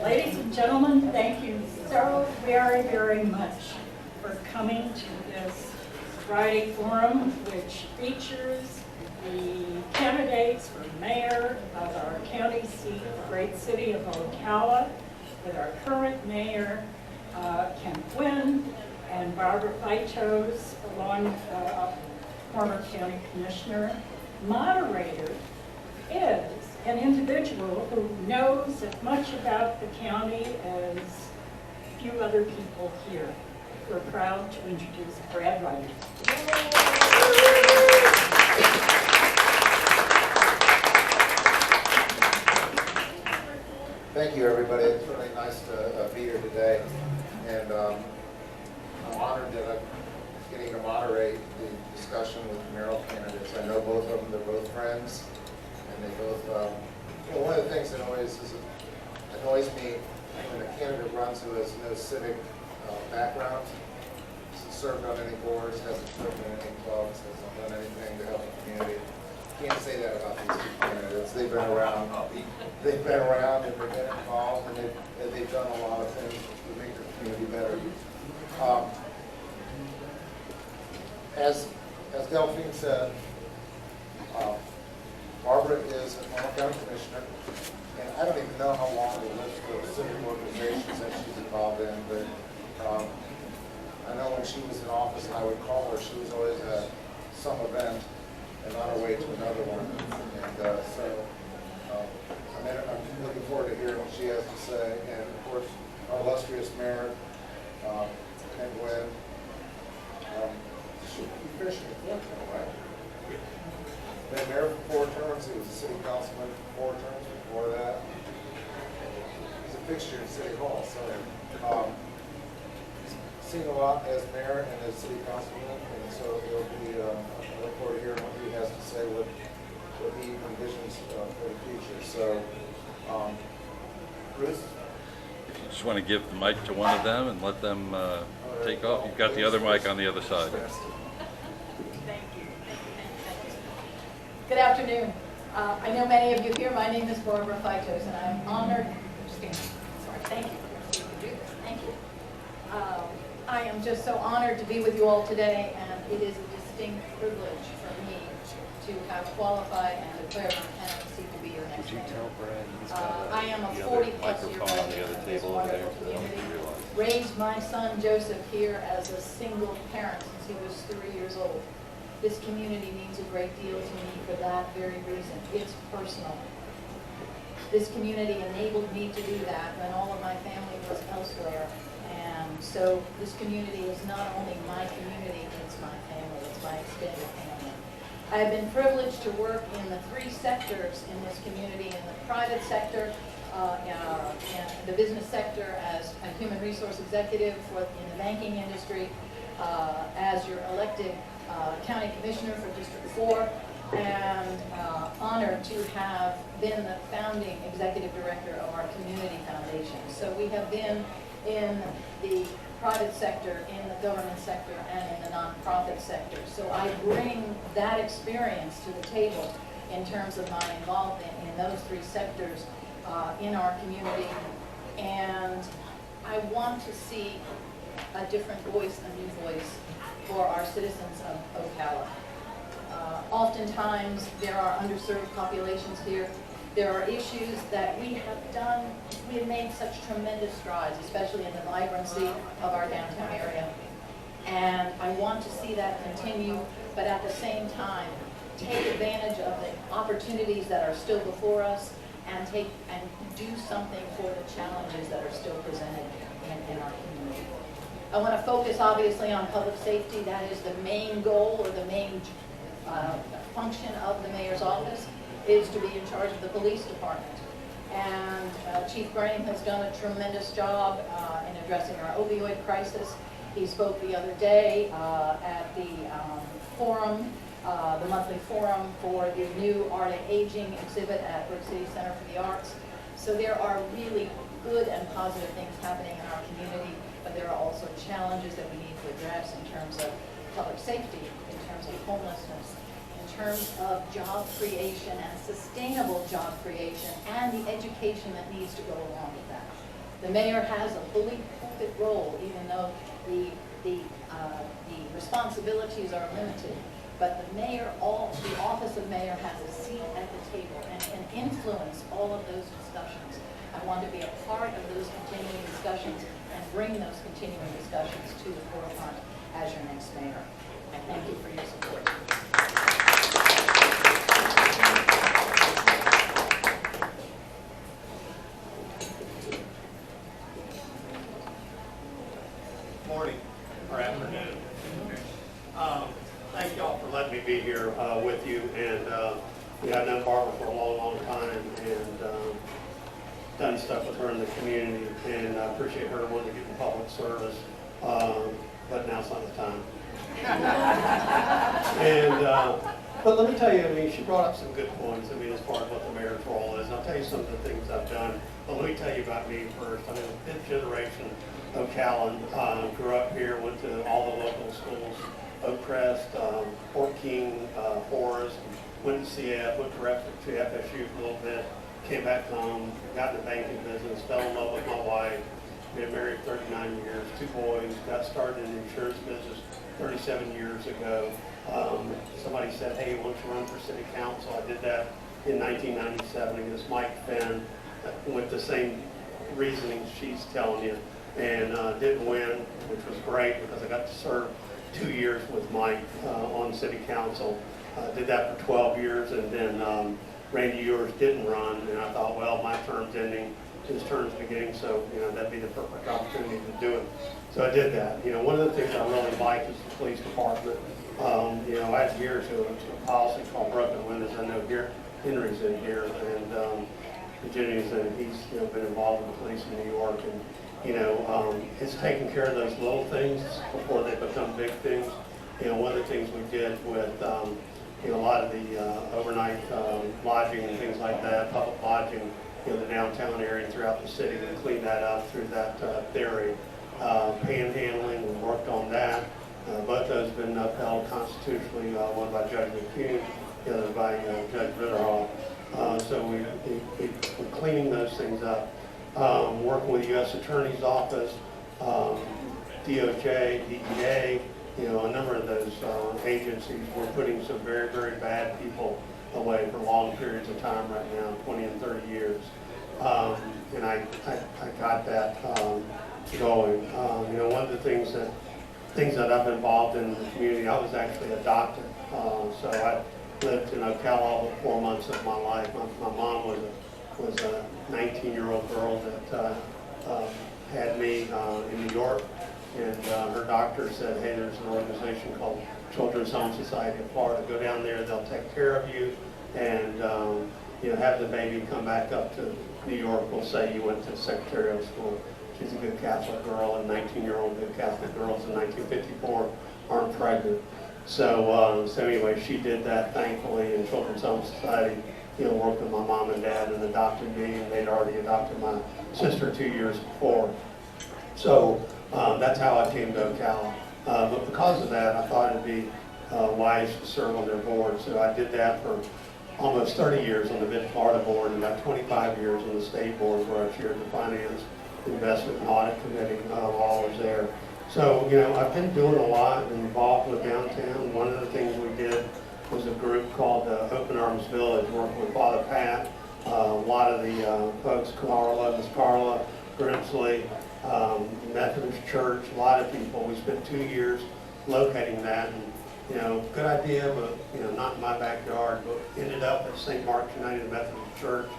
Ladies and gentlemen, thank you so very, very much for coming to this Friday forum, which features the candidates for mayor of our county seat, the great city of Ocala, with our current mayor, Kent Guinn, and Barbara Fitos, along former county commissioner. Moderator is an individual who knows as much about the county as few other people here. We're proud to introduce Brad Ryder. Thank you, everybody. It's really nice to be here today, and I'm honored that I'm getting to moderate the discussion with the mayoral candidates. I know both of them; they're both friends, and they both. One of the things that always annoys me when a candidate runs who has no civic background, hasn't served on any boards, hasn't served in any clubs, hasn't done anything to help the community. Can't say that about these two candidates. They've been around. They've been around and they've been involved, and they've done a lot of things to make the community better. As Delphine said, Barbara is a former county commissioner, and I don't even know how long the list of civic organizations that she's involved in, but I know when she was in office and I would call her, she was always at some event and on her way to another one. And I'm looking forward to hearing what she has to say. And of course, our illustrious mayor, Kent Guinn, should be fishing at 4 terms, right? Been mayor for 4 terms. He was a city councilman for 4 terms before that. He's a fixture in City Hall. So seen a lot as mayor and as city councilman, and so it'll be I look forward to hearing what he has to say, what he envisions for the future. So, Bruce? You just want to give the mic to one of them and let them take off. You've got the other mic on the other side. Thank you. Good afternoon. I know many of you here. My name is Barbara Fitos, and I'm honored. Thank you. Thank you. I am just so honored to be with you all today, and it is a distinct privilege for me to have qualified and declared my candidacy to be your next mayor. I am a 40-plus year resident of this wonderful community. Raised my son Joseph here as a single parent since he was 3 years old. This community means a great deal to me for that very reason. It's personal. This community enabled me to do that when all of my family was elsewhere. And so this community is not only my community, it's my family, it's my extended family. I have been privileged to work in the 3 sectors in this community: in the private sector, in the business sector as a human resource executive in the banking industry, as your elected county commissioner for District 4, and honored to have been the founding executive director of our community foundation. So we have been in the private sector, in the government sector, and in the nonprofit sector. So I bring that experience to the table in terms of my involvement in those 3 sectors in our community. And I want to see a different voice, a new voice for our citizens of Ocala. Oftentimes there are underserved populations here. There are issues that we have made such tremendous strides, especially in the vibrancy of our downtown area. And I want to see that continue, but at the same time, take advantage of the opportunities that are still before us and do something for the challenges that are still presented in our community. I want to focus obviously on public safety. That is the main goal, or the main function of the mayor's office, is to be in charge of the police department. And Chief Graham has done a tremendous job in addressing our opioid crisis. He spoke the other day at the forum, the monthly forum for the new Art and Aging exhibit at Brook City Center for the Arts. So there are really good and positive things happening in our community, but there are also challenges that we need to address in terms of public safety, in terms of homelessness, in terms of job creation and sustainable job creation, and the education that needs to go along with that. The mayor has a fully pulpit role, even though the responsibilities are limited. But the mayor, the office of mayor has a seat at the table and can influence all of those discussions. I want to be a part of those continuing discussions and bring those continuing discussions to the forefront as your next mayor. I thank you for your support. Morning or afternoon. Thank y'all for letting me be here with you. And I've known Barbara for a long, long time and done stuff with her in the community. And I appreciate her wanting to get in public service, but now's not the time. But let me tell you, I mean, she brought up some good points. I mean, as far as what the mayor's role is. I'll tell you some of the things I've done. But let me tell you about me first. I'm a fifth generation Ocalan. Grew up here, went to all the local schools, Oakcrest, Fort King, Forest, went to CF, went to FSU for a little bit, came back home, got in the banking business, fell in love with my wife, been married 39 years, 2 boys, got started in the insurance business 37 years ago. Somebody said, hey, why don't you run for city council? I did that in 1997 against Mike Finn, with the same reasoning she's telling you, and didn't win, which was great because I got to serve 2 years with Mike on city council. Did that for 12 years, and then Randy Ewers didn't run, and I thought, well, my term's ending, his term's beginning, so that'd be the perfect opportunity to do it. So I did that. One of the things I really like is the police department. I had years ago a policy called broken windows. I know here Henry's in here, and Virginia's in. He's been involved with the police in New York, and it's taking care of those little things before they become big things. One of the things we did with a lot of the overnight lodging and things like that, public lodging, the downtown area and throughout the city, we cleaned that up through that theory. Panhandling, we worked on that. Both those have been upheld constitutionally, one by Judge McCune, the other by Judge Ritterhoff. So we're cleaning those things up. Working with the U.S. Attorney's Office, DOJ, DEA, a number of those agencies. We're putting some very, very bad people away for long periods of time right now, 20 and 30 years. And I got that going. One of the things that I've been involved in the community, I was actually adopted. So I lived in Ocala all 4 months of my life. My mom was a 19-year-old girl that had me in New York, and her doctor said, hey, there's an organization called Children's Home Society of Florida. Go down there, they'll take care of you, and have the baby come back up to New York. We'll say you went to secretarial school. She's a good Catholic girl, and 19-year-old good Catholic girls in 1954 aren't pregnant. So anyway, she did that, thankfully, and Children's Home Society worked with my mom and dad and adopted me, and they'd already adopted my sister 2 years before. So that's how I came to Ocala. But because of that, I thought it'd be wise to serve on their board. So I did that for almost 30 years on the Mid-Florida board, and about 25 years on the state board, where I chaired the Finance, Investment, and Audit Committee while I was there. So, I've been doing a lot and involved with downtown. One of the things we did was a group called Open Arms Village, working with Father Pat, a lot of the folks, Miss Carla, Grimsley, Methodist Church, a lot of people. We spent 2 years locating that, and good idea, but not in my backyard. But ended up at St. Mark's United Methodist Church,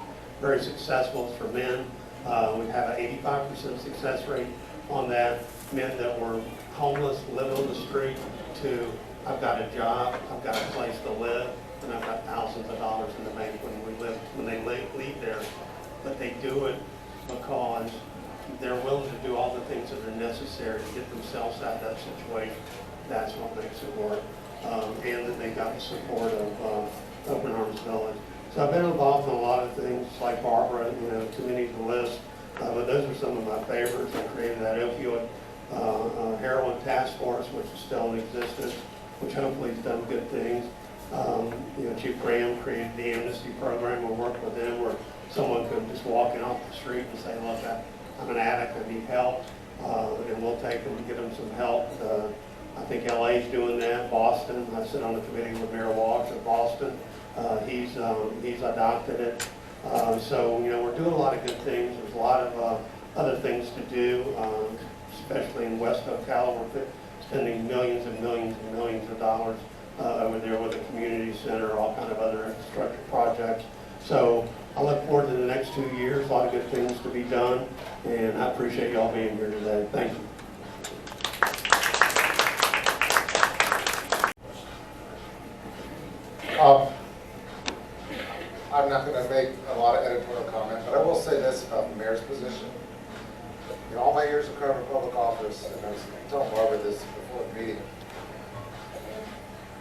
very successful for men. We have an 85% success rate on that. Men that were homeless, living on the street, to I've got a job, I've got a place to live, and I've got thousands of dollars in the bank when they leave there. But they do it because they're willing to do all the things that are necessary to get themselves out of that situation. That's what makes it work. And that they got the support of Open Arms Village. So I've been involved in a lot of things, like Barbara, too many to list. But those are some of my favorites. I created that opioid heroin task force, which is still in existence, which hopefully has done good things. Chief Graham created the amnesty program. We worked with them where someone could just walk in off the street and say, look, I'm an addict, I need help, and we'll take them and get them some help. I think LA's doing that, Boston, I sit on the committee with Mayor Walsh of Boston. He's adopted it. So, you know, we're doing a lot of good things. There's a lot of other things to do, especially in West Ocala. We're spending millions and millions and millions of dollars over there with the community center, all kind of other infrastructure projects. So I look forward to the next 2 years, a lot of good things to be done, and I appreciate y'all being here today. Thank you. I'm not going to make a lot of editorial comment, but I will say this about the mayor's position. In all my years of covering public office, and I was telling Barbara this before the meeting,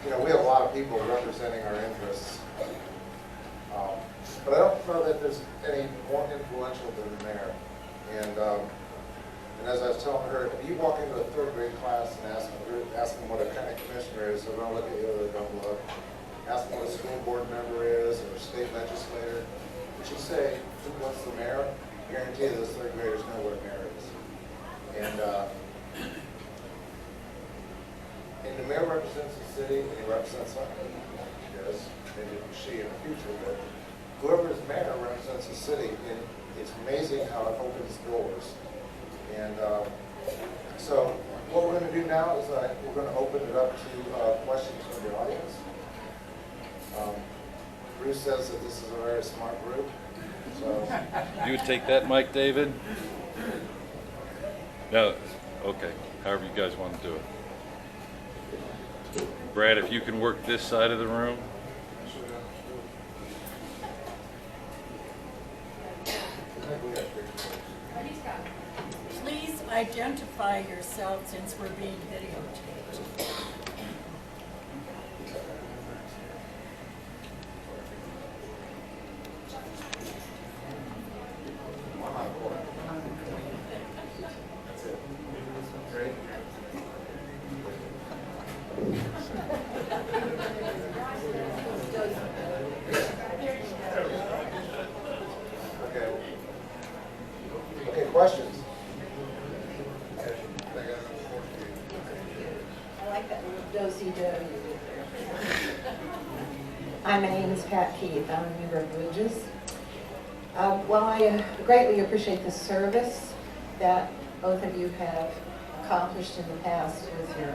you know, we have a lot of people representing our interests. But I don't know that there's any more influential than the mayor. And as I was telling her, if you walk into a third grade class and ask them what a county commissioner is, they're going to look at you with a dumb look. Ask them what a school board member is or a state legislator. But you say, what's the mayor? I guarantee you those third graders know what a mayor is. And the mayor represents the city, and he represents something. Yes, maybe she in the future, but whoever is mayor represents the city, and it's amazing how it opens doors. And so what we're going to do now is we're going to open it up to questions from the audience. Bruce says that this is a very smart group. So You would take that mic, David? No, okay, however you guys want to do it. Brad, if you can work this side of the room. Please identify yourself since we're being videotaped. Okay, questions? I like that do-si-do. Hi, my name is Pat Keith. I'm a member of Bridges. Well, I greatly appreciate the service that both of you have accomplished in the past with your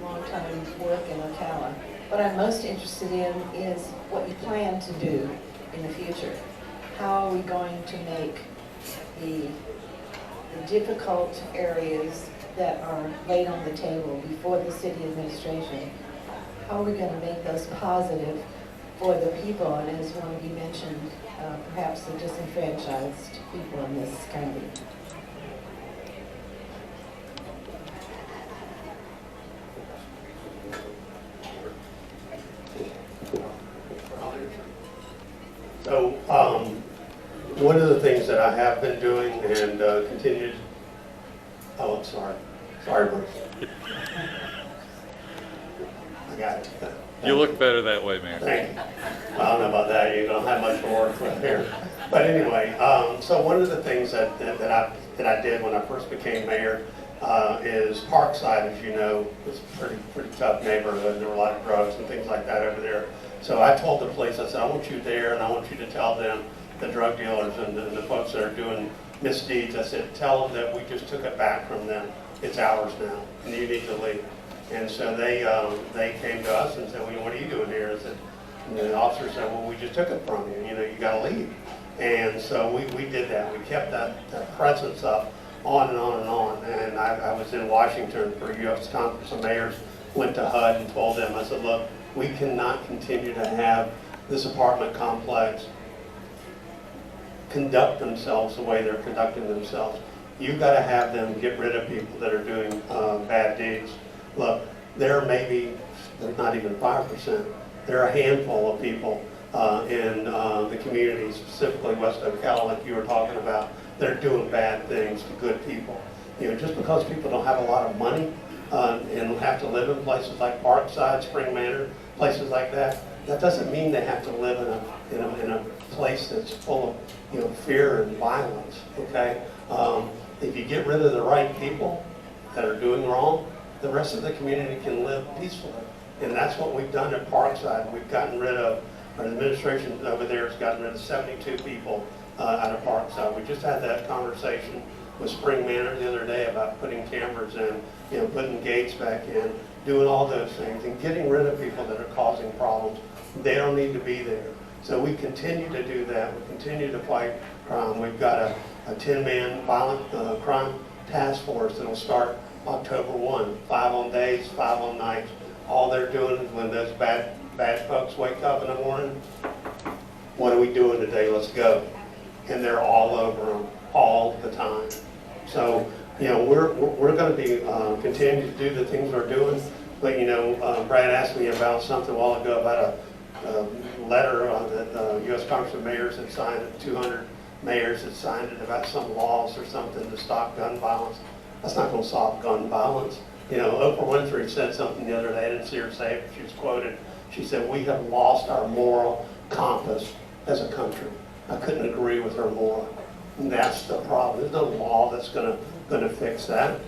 long-time work in Ocala. What I'm most interested in is what you plan to do in the future. How are we going to make the difficult areas that are laid on the table before the city administration, how are we going to make those positive for the people, and as one of you mentioned, perhaps the disenfranchised people in this county? So, one of the things that I have been doing and continued, oh, I'm sorry. Sorry, Bruce. I got it. You look better that way, man. Thank you. I don't know about that. You don't have much to work with here. But anyway, so one of the things that I did when I first became mayor is Parkside, as you know, was a pretty tough neighborhood. There were a lot of drugs and things like that over there. So I told the police, I said, I want you there, and I want you to tell them, the drug dealers and the folks that are doing misdeeds, I said, tell them that we just took it back from them. It's ours now, and you need to leave. And so they came to us and said, well, what are you doing here? I said, and the officer said, well, we just took it from you. You know, you got to leave. And so we did that. We kept that presence up on and on and on. And I was in Washington for a U.S. conference of mayors, went to HUD and told them, I said, look, we cannot continue to have this apartment complex conduct themselves the way they're conducting themselves. You've got to have them get rid of people that are doing bad deeds. Look, there may be, there's not even 5%, there are a handful of people in the community, specifically West Ocala, like you were talking about, that are doing bad things to good people. You know, just because people don't have a lot of money and have to live in places like Parkside, Spring Manor, places like that, That doesn't mean they have to live in a place that's full of fear and violence. Okay, if you get rid of the right people that are doing wrong, the rest of the community can live peacefully, and that's what we've done at Parkside. We've gotten rid of, our administration over there has gotten rid of 72 people out of Parkside. We just had that conversation with Spring Manor the other day about putting cameras in, putting gates back in, doing all those things, and getting rid of people that are causing problems. They don't need to be there. So we continue to do that. We continue to fight crime. We've got a 10-man violent crime task force that'll start October 1, 5 on days, 5 on nights. All they're doing is when those bad folks wake up in the morning, what are we doing today? Let's go. And they're all over them all the time. So, we're going to be continuing to do the things we're doing. But, Brad asked me about something a while ago about a letter that the U.S. Congress of Mayors had signed, 200 mayors had signed it about some laws or something to stop gun violence. That's not going to solve gun violence. Oprah Winfrey said something the other day. I didn't see her say it, but she was quoted. She said, "We have lost our moral compass as a country." I couldn't agree with her more. And that's the problem. There's no law that's going to fix that.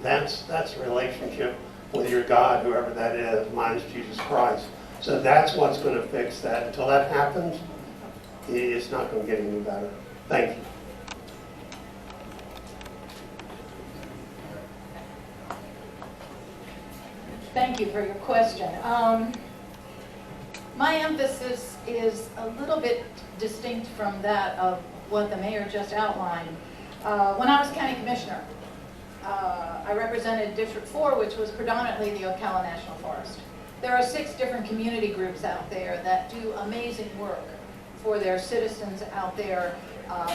That's a relationship with your God, whoever that is. Mine is Jesus Christ. So that's what's going to fix that. Until that happens, it's not going to get any better. Thank you. Thank you for your question. My emphasis is a little bit distinct from that of what the mayor just outlined. When I was county commissioner, I represented District 4, which was predominantly the Ocala National Forest. There are 6 different community groups out there that do amazing work for their citizens out there,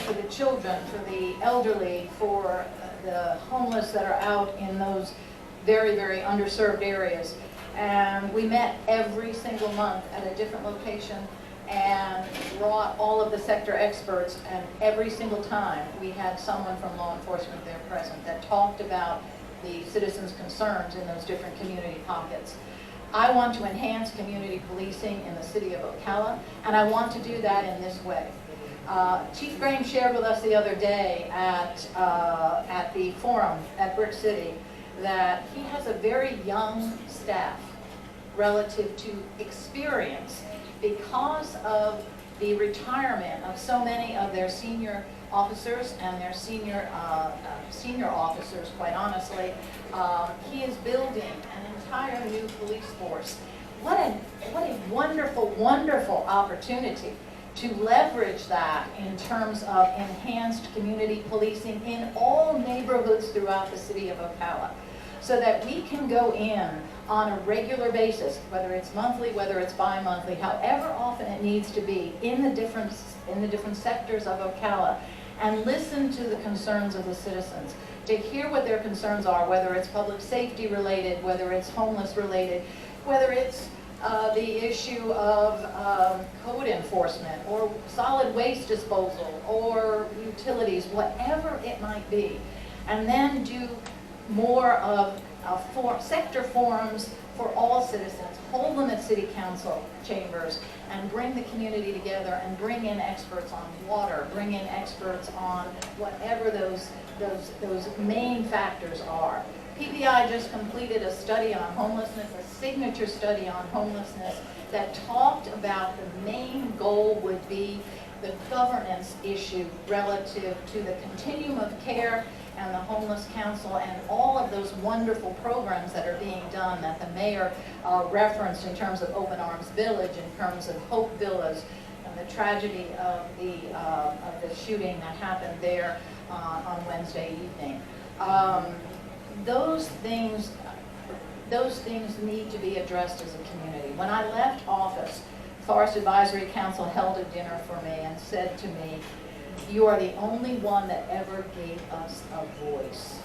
for the children, for the elderly, for the homeless that are out in those very, very underserved areas. And we met every single month at a different location and brought all of the sector experts, and every single time we had someone from law enforcement there present that talked about the citizens' concerns in those different community pockets. I want to enhance community policing in the city of Ocala, and I want to do that in this way. Chief Graham shared with us the other day at the forum at Brick City that he has a very young staff relative to experience because of the retirement of so many of their senior officers and their senior officers, quite honestly. He is building an entire new police force. What a wonderful, wonderful opportunity to leverage that in terms of enhanced community policing in all neighborhoods throughout the city of Ocala, so that we can go in on a regular basis, whether it's monthly, whether it's bi-monthly, however often it needs to be, in the different sectors of Ocala, and listen to the concerns of the citizens, to hear what their concerns are, whether it's public safety related, whether it's homeless related, whether it's the issue of code enforcement or solid waste disposal or utilities, whatever it might be, and then do more of sector forums for all citizens, hold them at city council chambers, and bring the community together and bring in experts on water, bring in experts on whatever those main factors are. PPI just completed a study on homelessness, a signature study on homelessness, that talked about the main goal would be the governance issue relative to the continuum of care and the Homeless Council and all of those wonderful programs that are being done that the mayor referenced in terms of Open Arms Village, in terms of Hope Villas, and the tragedy of the shooting that happened there on Wednesday evening. Those things need to be addressed as a community. When I left office, Forest Advisory Council held a dinner for me and said to me, "You are the only one that ever gave us a voice."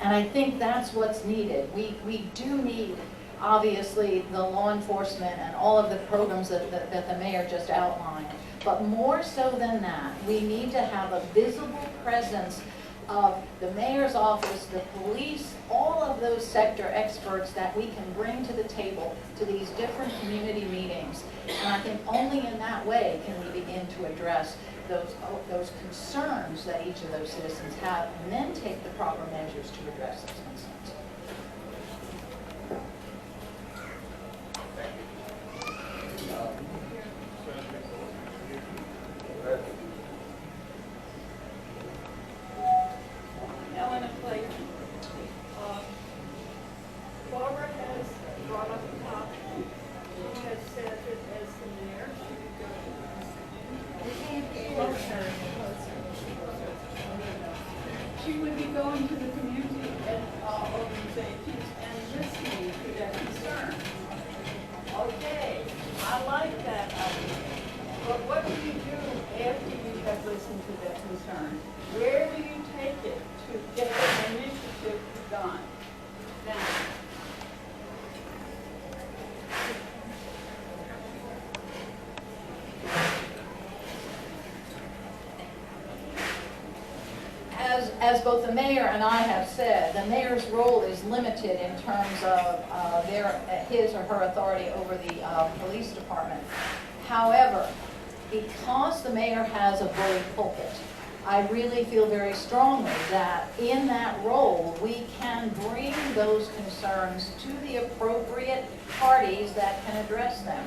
And I think that's what's needed. We do need, obviously, the law enforcement and all of the programs that the mayor just outlined. But more so than that, we need to have a visible presence of the mayor's office, the police, all of those sector experts that we can bring to the table to these different community meetings. And I think only in that way can we begin to address those concerns that each of those citizens have, and then take the proper measures to address those concerns. Ellen and Clayton. Barbara has brought up a topic. She has said that as the mayor, she would go closer. She would be going to the community and organizations and listening to their concerns. Okay, I like that idea. But what do you do after you have listened to their concerns? Where do you take it to get the initiative done? Now, As both the mayor and I have said, the mayor's role is limited in terms of his or her authority over the police department. However, because the mayor has a bully pulpit, I really feel very strongly that in that role, we can bring those concerns to the appropriate parties that can address them.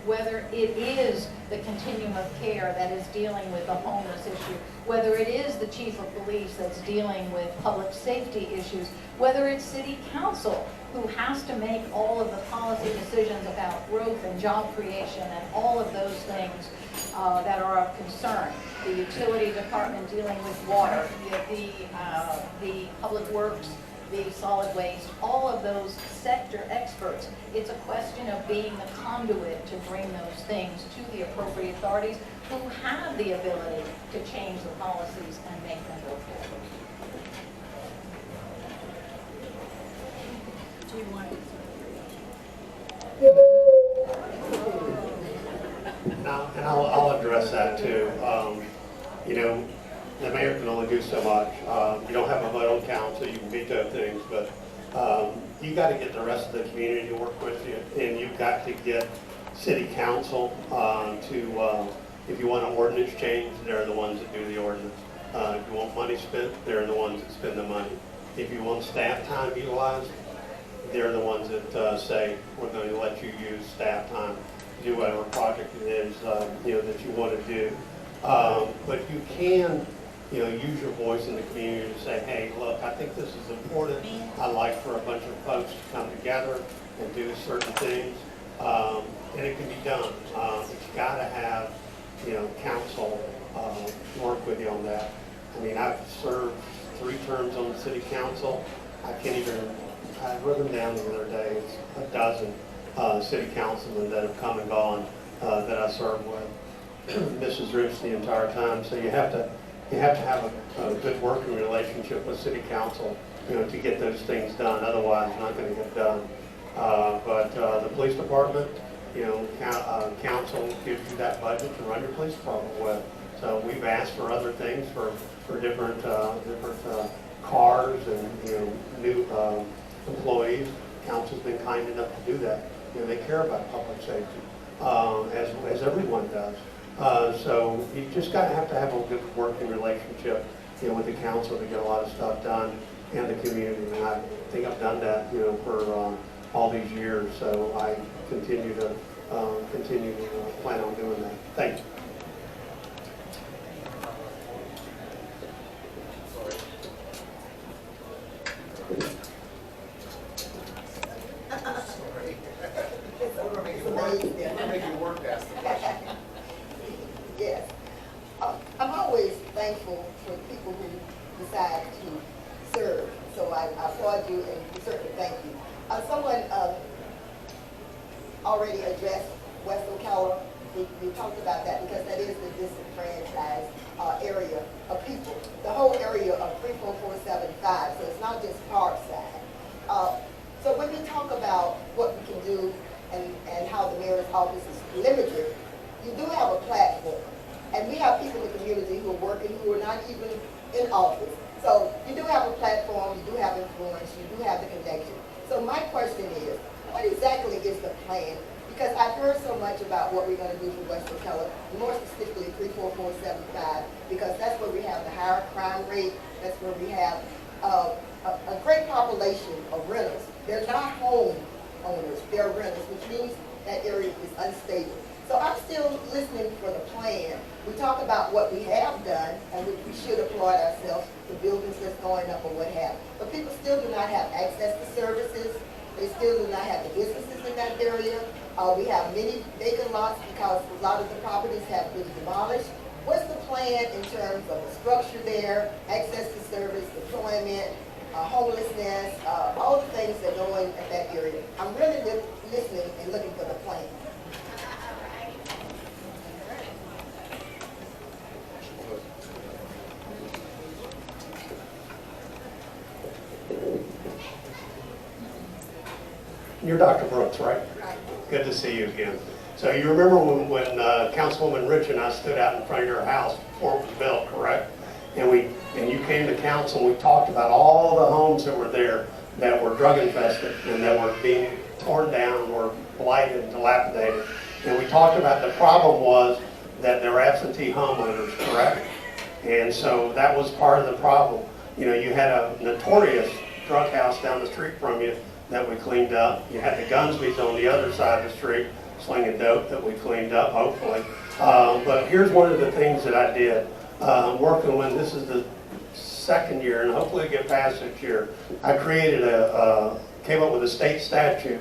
Whether it is the continuum of care that is dealing with the homeless issue, whether it is the chief of police that's dealing with public safety issues, whether it's city council who has to make all of the policy decisions about growth and job creation and all of those things that are of concern. The utility department dealing with water, the public works, the solid waste, all of those sector experts. It's a question of being the conduit to bring those things to the appropriate authorities who have the ability to change the policies and make them go forward. do you want And I'll address that too. You know, the mayor can only do so much. You don't have a vote on council, you can veto things, but you got to get the rest of the community to work with you, and you've got to get city council to, if you want an ordinance change, they're the ones that do the ordinance. If you want money spent, they're the ones that spend the money. If you want staff time utilized, they're the ones that say, we're going to let you use staff time to do whatever project it is, you know, that you want to do. But you can, you know, use your voice in the community to say, hey, look, I think this is important. I'd like for a bunch of folks to come together and do certain things. And it can be done. But you got to have, you know, council work with you on that. I mean, I've served 3 terms on the city council. I can't even, I wrote them down the other day. It's a dozen city councilmen that have come and gone that I served with. Mrs. Roots the entire time. So you have to have a good working relationship with city council, you know, to get those things done. Otherwise, it's not going to get done. But the police department, you know, council gives you that budget to run your police department with. So we've asked for other things for different cars and, you know, new employees. Council's been kind enough to do that. You know, they care about public safety, as everyone does. So you just got to have a good working relationship, you know, with the council to get a lot of stuff done and the community. And I think I've done that, you know, for all these years. So I continue to plan on doing that. Thank you. Yes. I'm always thankful for people who decide to serve. So I applaud you and certainly thank you. Someone already addressed West Ocala. We talked about that because that is the disenfranchised area of people. The whole area of 34475, so it's not just Parkside. So when we talk about what we can do and how the mayor's office is limited, you do have a platform. And we have people in the community who are working who are not even in office. So you do have a platform, you do have influence, you do have the connection. So my question is, what exactly is the plan? Because I've heard so much about what we're going to do for West Ocala, more specifically 34475, because that's where we have the higher crime rate, that's where we have a great population of renters. They're not home owners, they're renters, which means that area is unstable. So I'm still listening for the plan. We talk about what we have done, and we should applaud ourselves, the buildings that's going up or what have you. But people still do not have access to services. They still do not have the businesses in that area. We have many vacant lots because a lot of the properties have been demolished. What's the plan in terms of the structure there, access to service, employment, homelessness, all the things that go in at that area? I'm really listening and looking for the plan. You're Dr. Brooks, right? Right. Good to see you again. So you remember when Councilwoman Rich and I stood out in front of your house before it was built, correct? And you came to council and we talked about all the homes that were there that were drug infested and that were being torn down, were blighted and dilapidated. And we talked about the problem was that there were absentee homeowners, correct? And so that was part of the problem. You know, you had a notorious drug house down the street from you that we cleaned up. You had the Gunsbys on the other side of the street slinging dope that we cleaned up, hopefully. But here's one of the things that I did. Working when this is the second year, and hopefully get past this year, I created came up with a state statute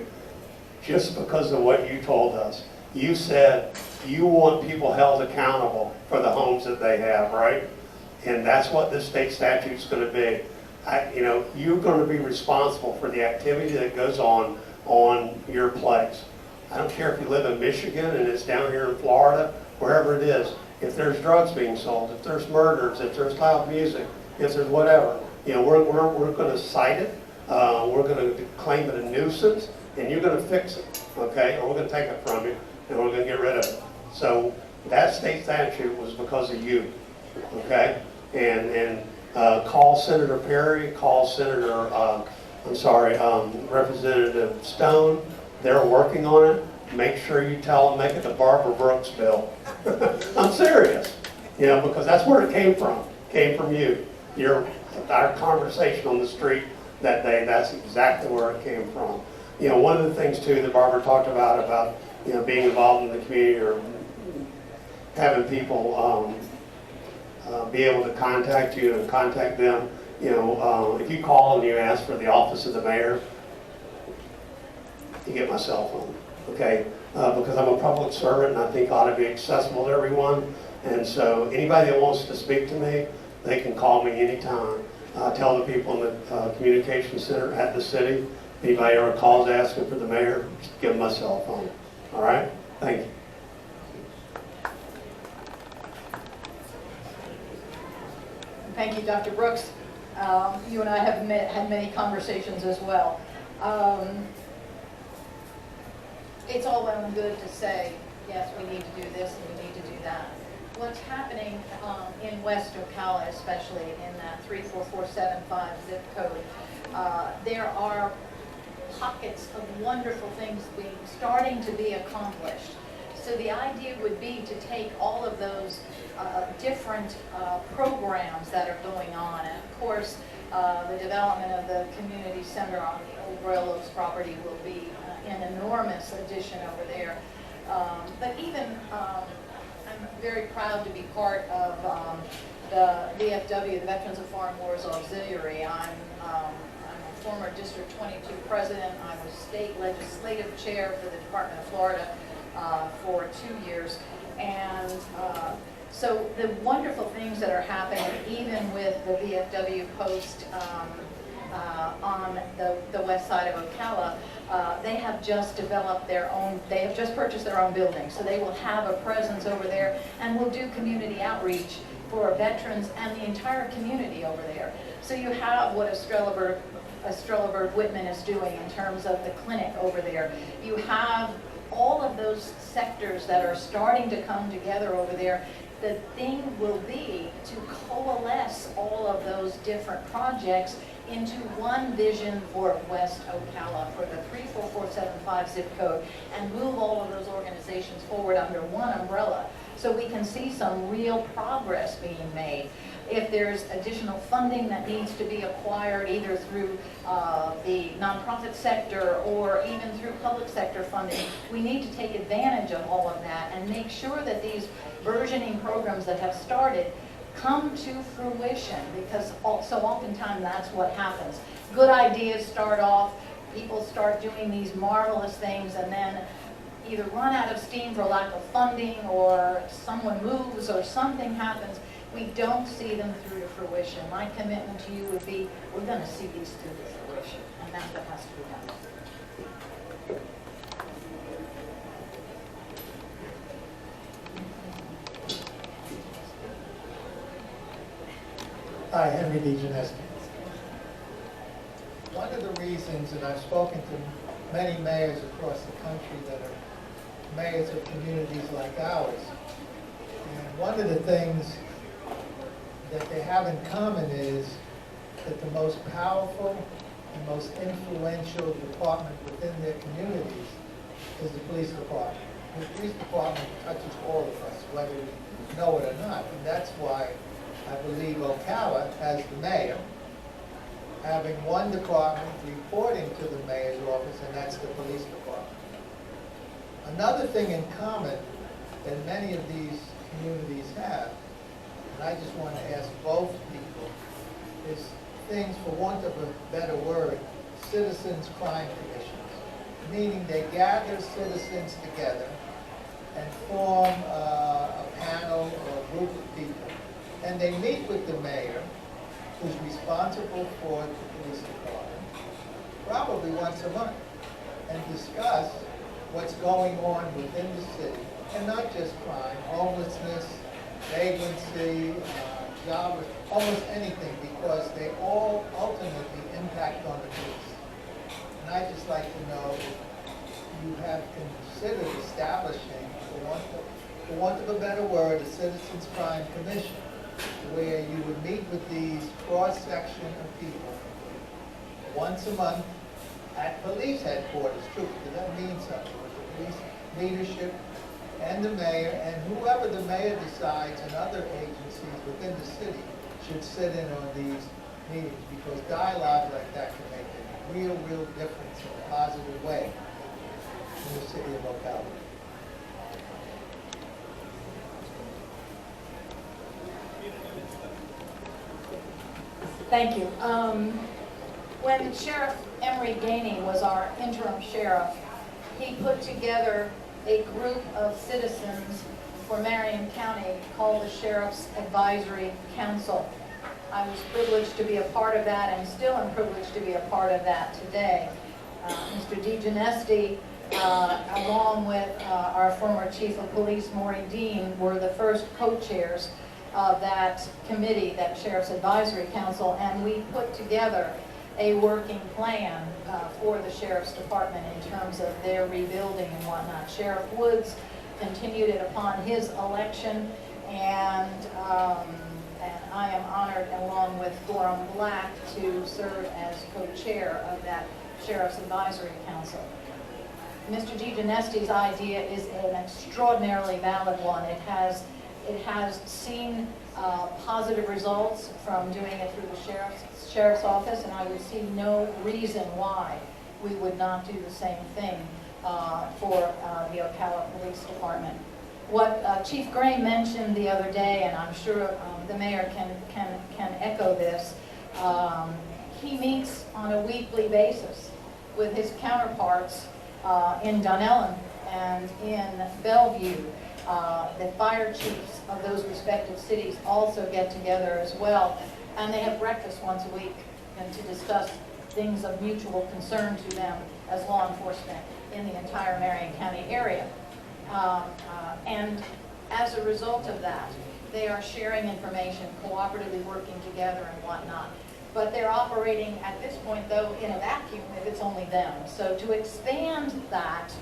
just because of what you told us. You said you want people held accountable for the homes that they have, right? And that's what this state statute's going to be. You're going to be responsible for the activity that goes on your place. I don't care if you live in Michigan and it's down here in Florida, wherever it is. If there's drugs being sold, if there's murders, if there's loud music, if there's whatever, we're going to cite it. We're going to claim it a nuisance, and you're going to fix it, okay? Or we're going to take it from you, and we're going to get rid of it. So that state statute was because of you, okay? And call Senator Perry, call Representative Stone. They're working on it. Make sure you tell them, make it the Barbara Brooks bill. I'm serious, because that's where it came from. It came from you. Our conversation on the street that day, that's exactly where it came from. One of the things too that Barbara talked about being involved in the community or having people be able to contact you and contact them. If you call and you ask for the office of the mayor, you get my cell phone, okay? Because I'm a public servant and I think I ought to be accessible to everyone. And so anybody that wants to speak to me, they can call me anytime. Tell the people in the communication center at the city, anybody ever calls asking for the mayor, just give them my cell phone. All right? Thank you. Thank you, Dr. Brooks. You and I have had many conversations as well. It's all well and good to say, yes, we need to do this and we need to do that. What's happening in West Ocala, especially in that 34475 zip code, there are pockets of wonderful things starting to be accomplished. So the idea would be to take all of those different programs that are going on, and of course the development of the community center on the old Royal Oaks property will be an enormous addition over there. But even I'm very proud to be part of the VFW, the Veterans of Foreign Wars Auxiliary. I'm a former District 22 president. I was state legislative chair for the Department of Florida for 2 years. And so the wonderful things that are happening, even with the VFW post on the west side of Ocala, they have just developed their own, they have just purchased their own building. So they will have a presence over there and will do community outreach for veterans and the entire community over there. So you have what Estrella Bird Whitman is doing in terms of the clinic over there. You have all of those sectors that are starting to come together over there. the thing will be to coalesce all of those different projects into one vision for West Ocala, for the 34475 zip code, and move all of those organizations forward under one umbrella so we can see some real progress being made. If there's additional funding that needs to be acquired either through the nonprofit sector or even through public sector funding, we need to take advantage of all of that and make sure that these burgeoning programs that have started come to fruition, because so oftentimes that's what happens. Good ideas start off, people start doing these marvelous things, and then either run out of steam for lack of funding, or someone moves, or something happens. We don't see them through to fruition. My commitment to you would be, we're going to see these through to fruition, and that's what has to be done. Hi, Henry DeGineski. One of the reasons, and I've spoken to many mayors across the country that are mayors of communities like ours, and one of the things that they have in common is that the most powerful and most influential department within their communities is the police department. The police department touches all of us, whether we know it or not, and that's why I believe Ocala has the mayor having one department reporting to the mayor's office, and that's the police department. Another thing in common that many of these communities have, and I just want to ask both people, is things, for want of a better word, citizens' crime commissions, meaning they gather citizens together and form a panel or a group of people. And they meet with the mayor, who's responsible for the police department, probably once a month, and discuss what's going on within the city, and not just crime, homelessness, vagrancy, job, almost anything, because they all ultimately impact on the police. And I'd just like to know if you have considered establishing, for want of a better word, a citizens' crime commission, where you would meet with these cross-section of people once a month at police headquarters, too, because that means something, with the police leadership and the mayor, and whoever the mayor decides and other agencies within the city should sit in on these meetings, because dialogue like that can make a real difference in a positive way in the city of Ocala. Thank you. When Sheriff Emery Gainey was our interim sheriff, he put together a group of citizens for Marion County called the Sheriff's Advisory Council. I was privileged to be a part of that, and still am privileged to be a part of that today. Mr. DeGineski, along with our former Chief of Police, Maureen Dean, were the first co-chairs of that committee, that Sheriff's Advisory Council, and we put together a working plan for the Sheriff's Department in terms of their rebuilding and whatnot. Sheriff Woods continued it upon his election, and I am honored, along with Gorham Black, to serve as co-chair of that Sheriff's Advisory Council. Mr. DeGineski's idea is an extraordinarily valid one. It has seen positive results from doing it through the sheriff's office, and I would see no reason why we would not do the same thing for the Ocala Police Department. What Chief Gray mentioned the other day, and I'm sure the mayor can echo this, he meets on a weekly basis with his counterparts in Dunellen and in Bellevue. The fire chiefs of those respective cities also get together as well, and they have breakfast once a week and to discuss things of mutual concern to them as law enforcement in the entire Marion County area. And as a result of that, they are sharing information, cooperatively working together and whatnot. But they're operating at this point, though, in a vacuum if it's only them. So to expand that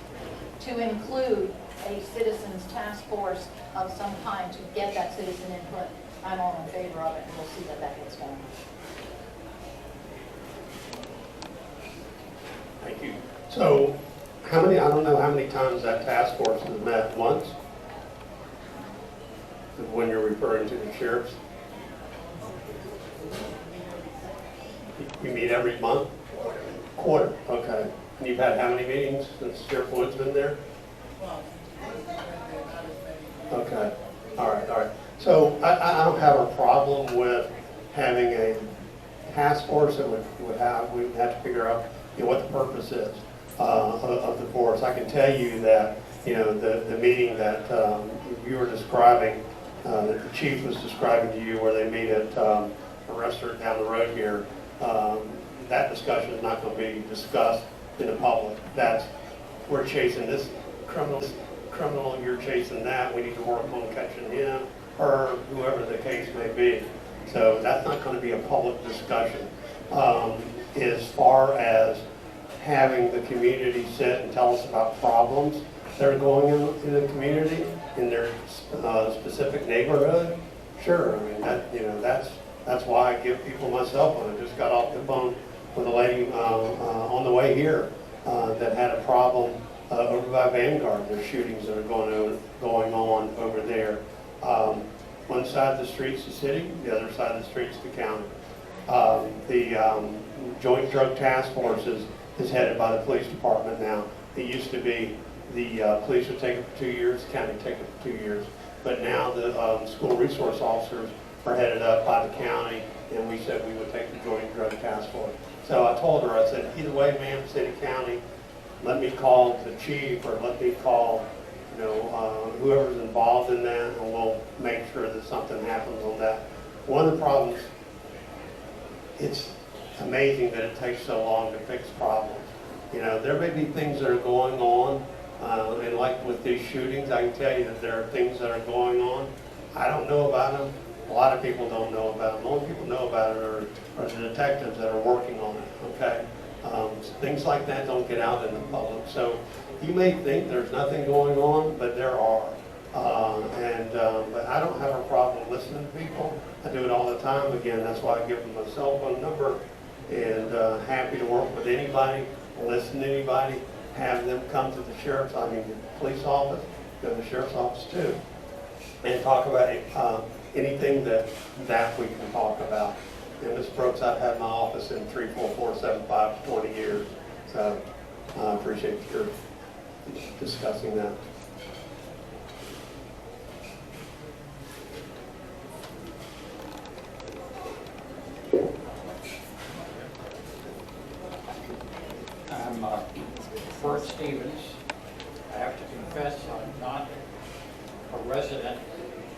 to include a citizens task force of some kind to get that citizen input, I'm all in favor of it, and we'll see that that gets done. Thank you. So, how many, I don't know how many times that task force has met, once? When you're referring to the sheriffs? You meet every month? Quarter, okay. And you've had how many meetings since Sheriff Wood's been there? Okay, all right. So I don't have a problem with having a task force that we'd have to figure out, you know, what the purpose is of the force. I can tell you that, you know, the meeting that you were describing, that the chief was describing to you, where they meet at a restaurant down the road here, that discussion is not going to be discussed in the public. That's, we're chasing this criminal, you're chasing that, we need to work on catching him, her, whoever the case may be. So that's not going to be a public discussion. As far as having the community sit and tell us about problems that are going on in the community, in their specific neighborhood, sure. I mean, that, you know, that's why I give people my cell phone. I just got off the phone with a lady on the way here that had a problem over by Vanguard. There's shootings that are going on over there. One side of the street's the city, the other side of the street's the county. The Joint Drug Task Force is headed by the police department now. It used to be the police would take it for 2 years, the county would take it for 2 years. But now the school resource officers are headed up by the county, and we said we would take the Joint Drug Task Force. So I told her, I said, either way, ma'am, city, county, let me call the chief, or let me call, you know, whoever's involved in that, and we'll make sure that something happens on that. One of the problems, it's amazing that it takes so long to fix problems. You know, there may be things that are going on, and like with these shootings, I can tell you that there are things that are going on. I don't know about them. A lot of people don't know about them. The only people know about it are the detectives that are working on it, okay? Things like that don't get out in the public. So you may think there's nothing going on, but there are. But I don't have a problem listening to people. I do it all the time. Again, that's why I give them my cell phone number, and happy to work with anybody, listen to anybody, have them come to the sheriff's, the police office, go to the sheriff's office too, and talk about anything that we can talk about. And Ms. Brooks, I've had my office in 34475 for 20 years, so I appreciate your discussing that. I'm Bert Stevens. I have to confess I'm not a resident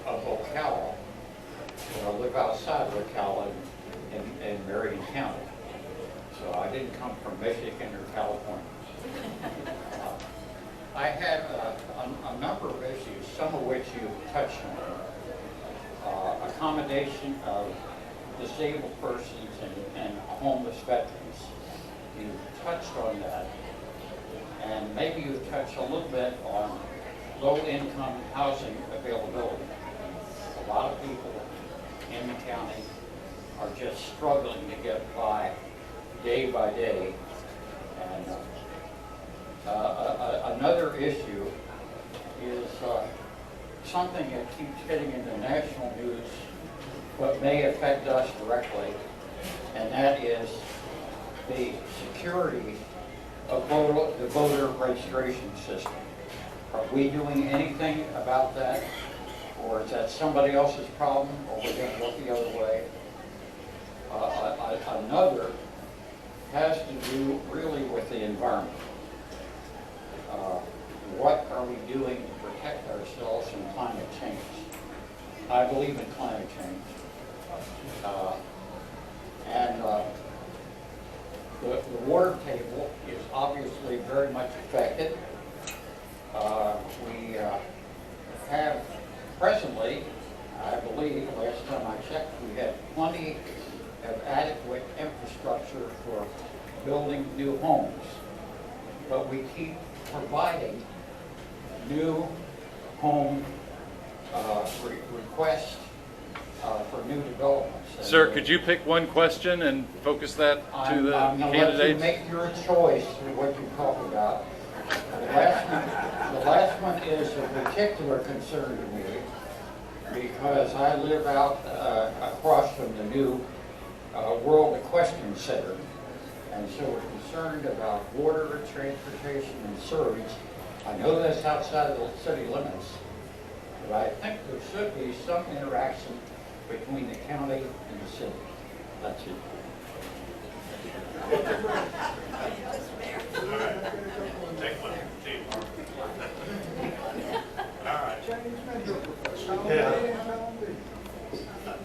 of Ocala, but I live outside of Ocala in Marion County. So I didn't come from Michigan or California. I had a number of issues, some of which you touched on. Accommodation of disabled persons and homeless veterans. You touched on that, and maybe you touched a little bit on low-income housing availability. A lot of people in the county are just struggling to get by day by day. And another issue is something that keeps getting in the national news, but may affect us directly, and that is the security of the voter registration system. Are we doing anything about that? Or is that somebody else's problem, or we're going to look the other way? Another has to do really with the environment. What are we doing to protect ourselves from climate change? I believe in climate change. The water table is obviously very much affected. We have presently, I believe, last time I checked, we had plenty of adequate infrastructure for building new homes. But we keep providing new home requests for new developments. And Sir, could you pick one question and focus that to I'm the going to let you candidates? make your choice through what you talk about. The last one is a particular concern to me because I live out across from the new World Equestrian Center, and so we're concerned about water, transportation, and sewage. I know that's outside of the city limits, but I think there should be some interaction between the county and the city. That's it.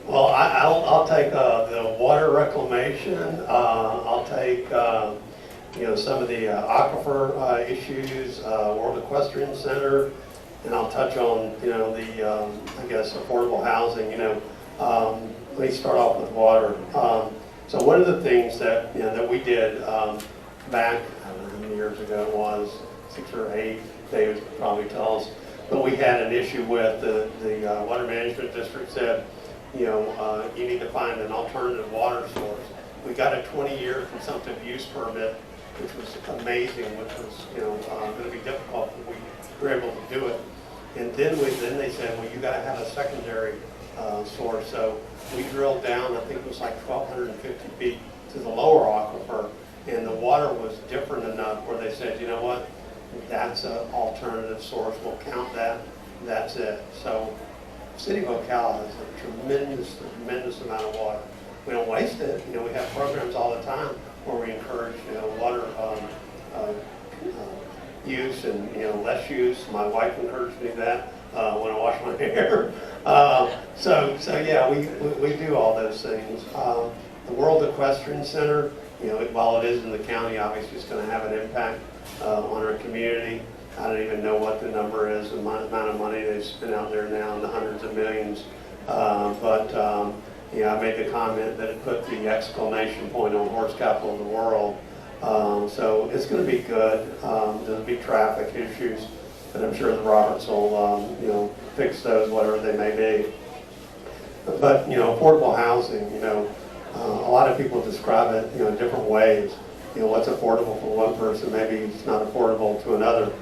Well, I'll take the water reclamation. I'll take some of the aquifer issues, World Equestrian Center, and I'll touch on the I guess affordable housing. Let me start off with water. So one of the things that that we did back, I don't know how many years ago it was, 6 or 8. David could probably tell us, but we had an issue with the water management district said, you need to find an alternative water source. We got a 20-year consumptive use permit, which was amazing, which was going to be difficult, but we were able to do it. And then they said, well, you got to have a secondary source. So we drilled down, I think it was like 1,250 feet to the lower aquifer, and the water was different enough where they said, you know what, that's an alternative source. We'll count that. That's it. So City of Ocala has a tremendous amount of water. We don't waste it. We have programs all the time where we encourage water use and less use. My wife encouraged me that when I wash my hair. So yeah, we do all those things. The World Equestrian Center, while it is in the county, obviously it's going to have an impact on our community. I don't even know what the number is, the amount of money they've spent out there now in the hundreds of millions. I made the comment that it put the exclamation point on horse capital of the world. So it's going to be good. There'll be traffic issues, but I'm sure the Roberts will, fix those, whatever they may be. But, affordable housing, a lot of people describe it, in different ways. What's affordable for one person, maybe it's not affordable to another.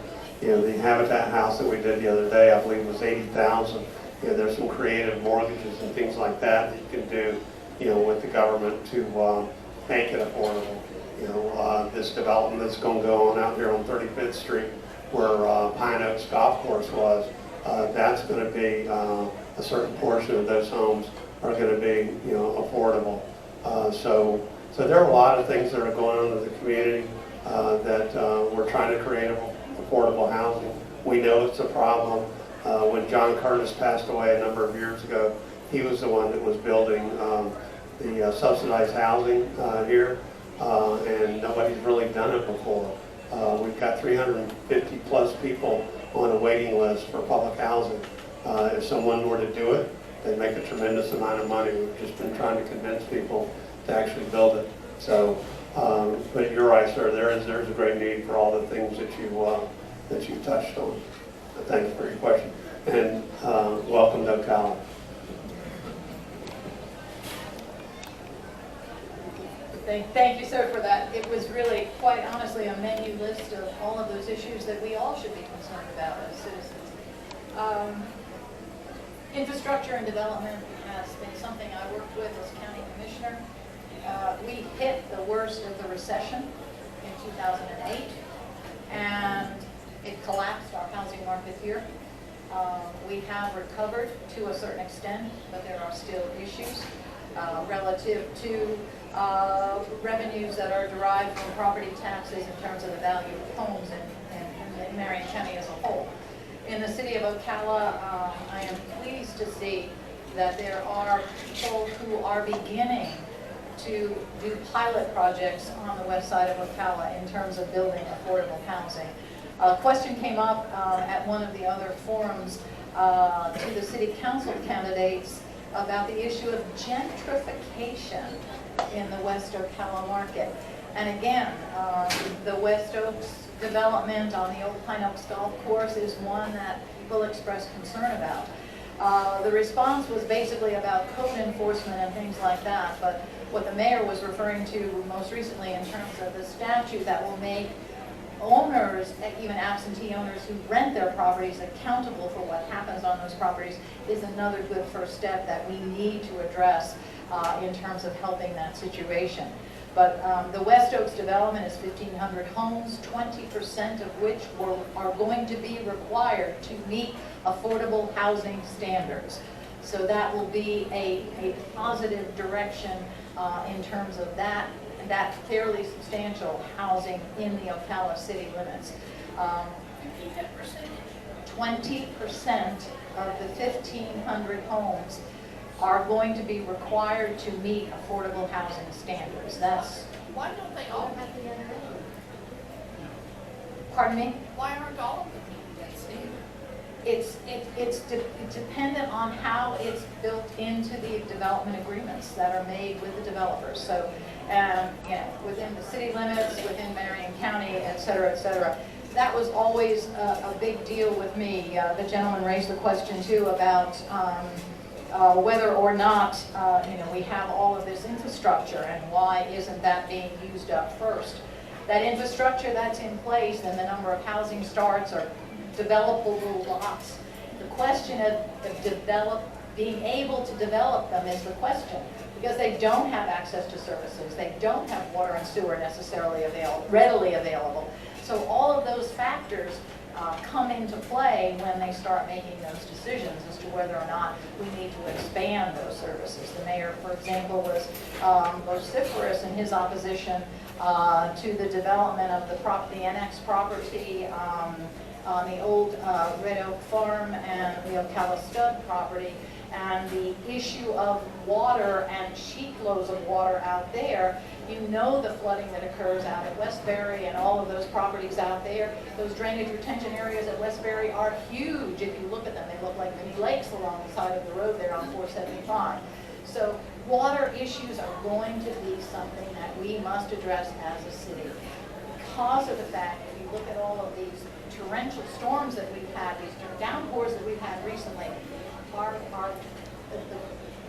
The Habitat house that we did the other day, I believe was $80,000. There's some creative mortgages and things like that that you can do, with the government to make it affordable. This development that's going to go on out here on 35th Street, where Pine Oaks Golf Course was, that's going to be a certain portion of those homes are going to be, affordable. So there are a lot of things that are going on in the community that we're trying to create affordable housing. We know it's a problem. When John Curtis passed away a number of years ago, he was the one that was building the subsidized housing here, and nobody's really done it before. We've got 350 plus people on a waiting list for public housing. If someone were to do it, they'd make a tremendous amount of money. We've just been trying to convince people to actually build it. So, but you're right, sir. There's a great need for all the things that you touched on. But thank you for your question, and welcome to Ocala. Thank you, sir, for that. It was really, quite honestly, a menu list of all of those issues that we all should be concerned about as citizens. Infrastructure and development has been something I worked with as county commissioner. We hit the worst of the recession in 2008, and it collapsed our housing market here. We have recovered to a certain extent, but there are still issues relative to revenues that are derived from property taxes in terms of the value of homes in Marion County as a whole. In the city of Ocala, I am pleased to see that there are people who are beginning to do pilot projects on the west side of Ocala in terms of building affordable housing. A question came up at one of the other forums to the city council candidates about the issue of gentrification in the West Ocala market. And again, the West Oaks development on the old Pine Oaks Golf Course is one that people express concern about. The response was basically about code enforcement and things like that, but what the mayor was referring to most recently in terms of the statute that will make owners, even absentee owners who rent their properties, accountable for what happens on those properties is another good first step that we need to address in terms of helping that situation. But the West Oaks development is 1,500 homes, 20% of which are going to be required to meet affordable housing standards. So that will be a positive direction in terms of that fairly substantial housing in the Ocala city limits. 20% of the 1,500 homes are going to be required to meet affordable housing standards. That's. Why don't they all have the NRA? Pardon me? Why aren't all of them meeting that standard? It's dependent on how it's built into the development agreements that are made with the developers. So, you know, within the city limits, within Marion County, et cetera, et cetera. That was always a big deal with me. The gentleman raised the question too about whether or not you know, we have all of this infrastructure and why isn't that being used up first. That infrastructure that's in place and the number of housing starts are developable lots. The question of being able to develop them is the question, because they don't have access to services, they don't have water and sewer necessarily readily available. So all of those factors come into play when they start making those decisions as to whether or not we need to expand those services. The mayor, for example, was vociferous in his opposition to the development of the annex property on the old Red Oak Farm and the Ocala Stud property, and the issue of water and sheet flows of water out there. You know the flooding that occurs out at Westbury and all of those properties out there. Those drainage retention areas at Westbury are huge. If you look at them, they look like mini lakes along the side of the road there on 475. So water issues are going to be something that we must address as a city, because of the fact that if you look at all of these torrential storms that we've had, these downpours that we've had recently,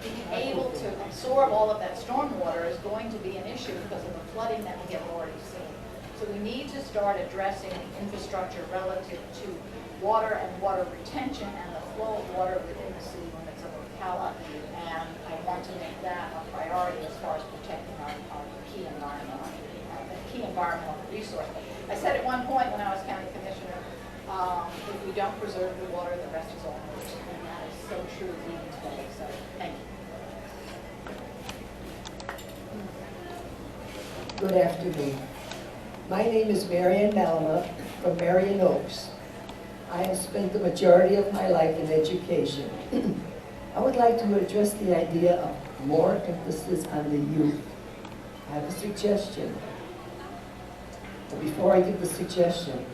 being able to absorb all of that storm water is going to be an issue because of the flooding that we have already seen. So we need to start addressing the infrastructure relative to water and water retention and the flow of water within the city limits of Ocala. And I want to make that a priority as far as protecting our key environmental resource. I said at one point when I was county commissioner, if we don't preserve the water, the rest is all moot. And that is so true even today. So thank you. Good afternoon. My name is Marian Malama from Marion Oaks. I have spent the majority of my life in education. I would like to address the idea of more emphasis on the youth. I have a suggestion. But before I give the suggestion,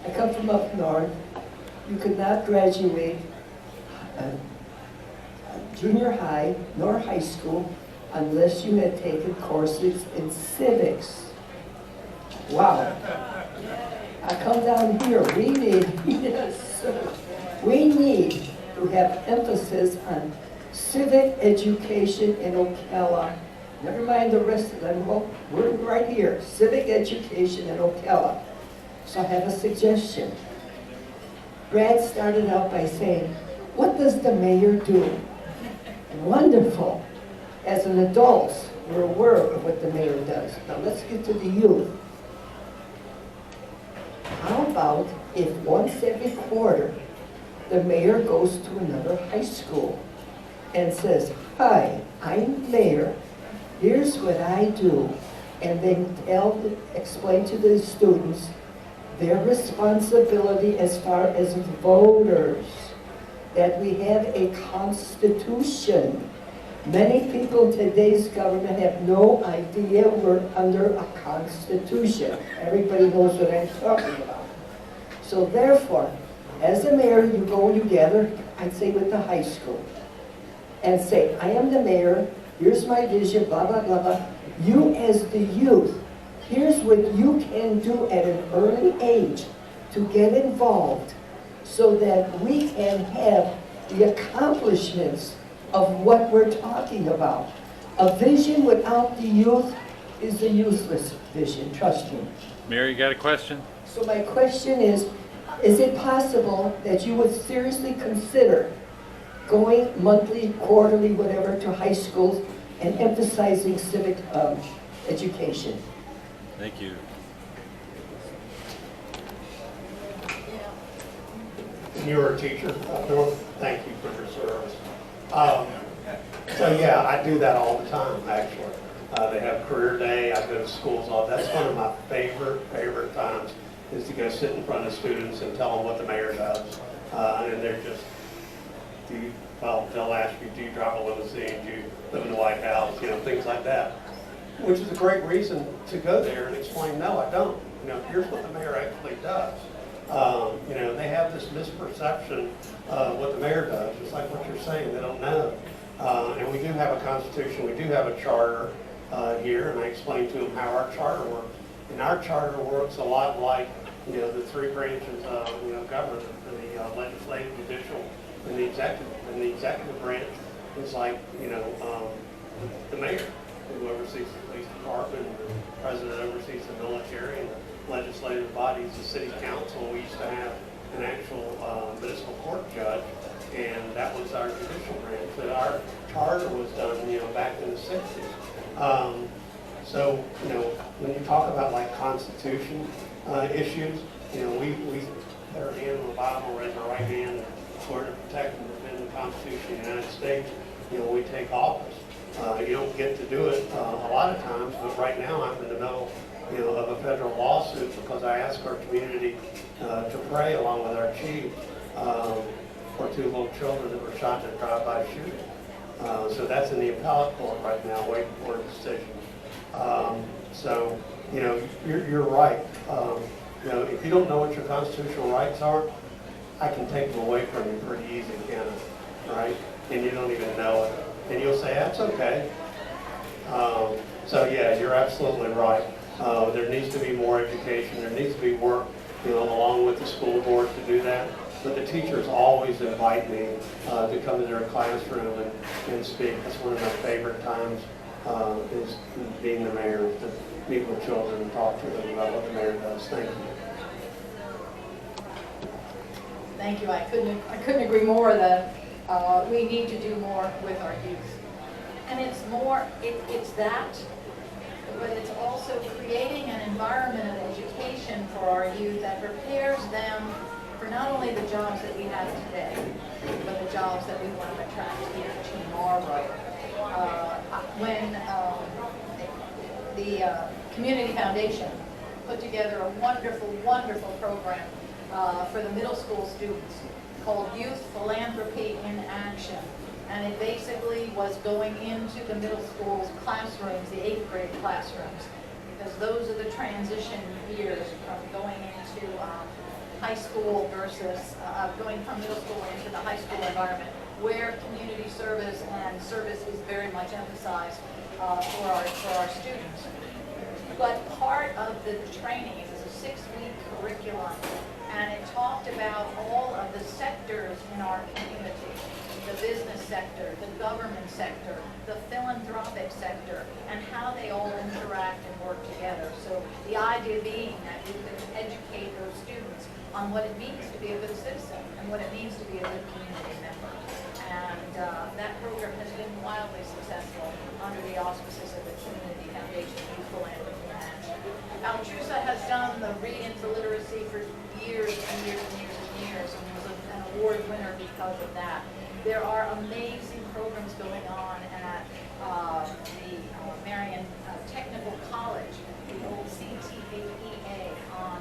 I come from up north. You could not graduate junior high nor high school unless you had taken courses in civics. Wow. I come down here, we need to have emphasis on civic education in Ocala. Never mind the rest of them, well, we're right here, civic education in Ocala. So I have a suggestion. Brad started out by saying, what does the mayor do? Wonderful. As an adult, we're aware of what the mayor does. Now let's get to the youth. How about if once every quarter, the mayor goes to another high school and says, hi, I'm mayor, here's what I do, and then explain to the students their responsibility as far as voters, that we have a constitution. Many people in today's government have no idea we're under a constitution. Everybody knows what I'm talking about. So therefore, as a mayor, you go and you gather, I'd say with the high school, and say, I am the mayor, here's my vision, blah, blah, blah, blah. You as the youth, here's what you can do at an early age to get involved so that we can have the accomplishments of what we're talking about. A vision without the youth is a useless vision, trust me. Mary, you got a question? So my question is it possible that you would seriously consider going monthly, quarterly, whatever, to high schools and emphasizing civic education? Thank you. You're a teacher, Norm. Thank you for your service. So yeah, I do that all the time, actually. They have career day, I go to schools all, that's one of my favorite times, is to go sit in front of students and tell them what the mayor does. And they're just, they'll ask you, do you drive a limousine, do you live in the White House, things like that. Which is a great reason to go there and explain, no, I don't. Here's what the mayor actually does. They have this misperception of what the mayor does, just like what you're saying, they don't know. And we do have a constitution, we do have a charter here, and I explained to them how our charter works. And our charter works a lot like, the three branches of, government, the legislative, judicial, and the executive. And the executive branch is like, the mayor, who oversees the police department, and the president oversees the military, and the legislative bodies, the city council. We used to have an actual municipal court judge, and that was our judicial branch. So our charter was done, back in the 60s. So, when you talk about like constitution issues, we put our hand on the Bible, raise our right hand, and swear to protect and defend the Constitution of the United States, when we take office. You don't get to do it a lot of times, but right now I'm in the middle, of a federal lawsuit because I asked our community to pray along with our chief for 2 little children that were shot in a drive-by shooting. So that's in the appellate court right now, waiting for a decision. So, you're right. If you don't know what your constitutional rights are, I can take them away from you pretty easy, can I? Right? And you don't even know it. And you'll say, that's okay. So yeah, you're absolutely right. There needs to be more education. There needs to be work, along with the school board to do that. But the teachers always invite me to come to their classroom and speak. That's one of my favorite times, is being the mayor, to meet with children and talk to them about what the mayor does. Thank you. Thank you. I couldn't agree more that we need to do more with our youth. And it's more, it's that, but it's also creating an environment of education for our youth that prepares them for not only the jobs that we have today, but the jobs that we want to attract here tomorrow. When the Community Foundation put together a wonderful, wonderful program for the middle school students called Youth Philanthropy in Action. And it basically was going into the middle school's classrooms, the 8th grade classrooms, because those are the transition years from going into high school versus going from middle school into the high school environment, where community service and service is very much emphasized for our students. But part of the training is a 6-week curriculum, and it talked about all of the sectors in our community. The business sector, the government sector, the philanthropic sector, and how they all interact and work together. So the idea being that you can educate those students on what it means to be a good citizen and what it means to be a good community member. And that program has been wildly successful under the auspices of the Community Foundation Youth Philanthropy in Action. Altrusa has done the Reading for Literacy for years and years and years and years, and was an award winner because of that. There are amazing programs going on at the Marion Technical College, the old CTAEA, on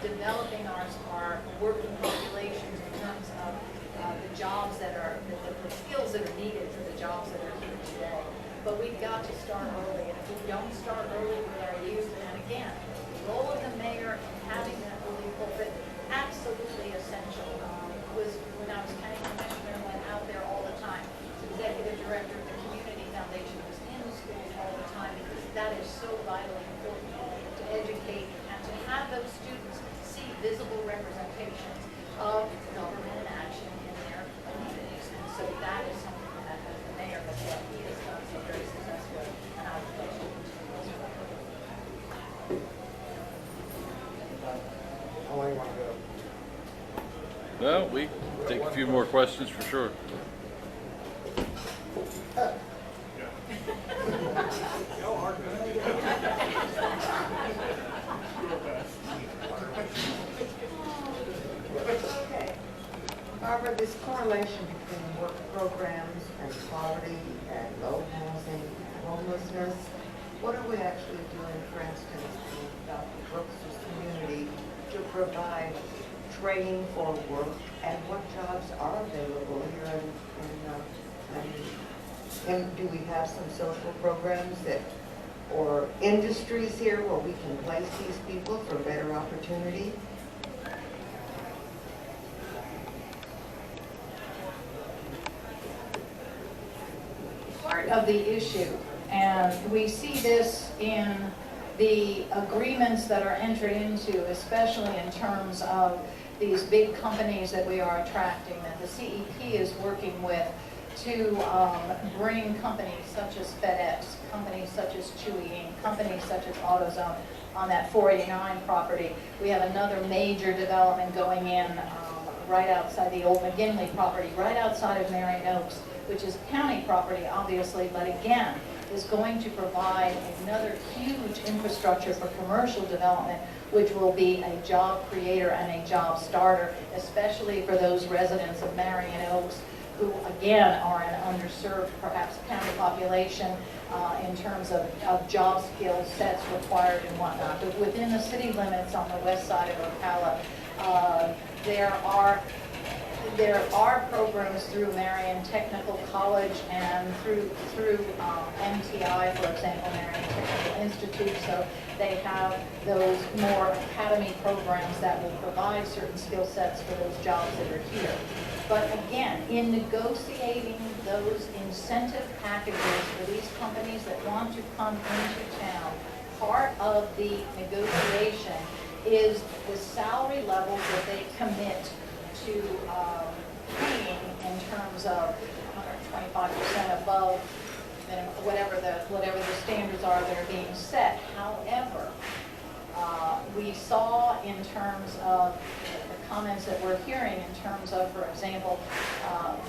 developing our working populations in terms of the jobs that are, the skills that are needed for the jobs that are here today. But we've got to start early, and if we don't start early with our youth, and again, the role of the mayor in having that early pulpit, absolutely essential. Was when I was county commissioner, went out there all the time. As executive director of the Community Foundation, that he has done so very successfully, and I would like to continue as well. How long you want to go? Well, we take a few more questions for sure. Okay. Barbara, this correlation between work programs and poverty and low housing and homelessness, what are we actually doing, for instance, in Dr. Brooks's community to provide training for work, and what jobs are available here and do we have some social programs that, or industries here where we can place these people for better opportunity? Part of the issue, and we see this in the agreements that are entered into, especially in terms of these big companies that we are attracting, that the CEP is working with to bring companies such as FedEx, companies such as Chewy Inc., companies such as AutoZone on that 489 property. We have another major development going in right outside the old McGinley property, right outside of Marion Oaks, which is county property, obviously, but again, is going to provide another huge infrastructure for commercial development, which will be a job creator and a job starter, especially for those residents of Marion Oaks who, again, are an underserved, perhaps, county population in terms of job skill sets required and whatnot. But within the city limits on the west side of Ocala, there are programs through Marion Technical College and through MTI, for example, Marion Technical Institute. So they have those more academy programs that will provide certain skill sets for those jobs that are here. But again, in negotiating those incentive packages for these companies that want to come into town, part of the negotiation is the salary levels that they commit to paying in terms of 125% above whatever the standards are that are being set. However, we saw in terms of the comments that we're hearing in terms of, for example,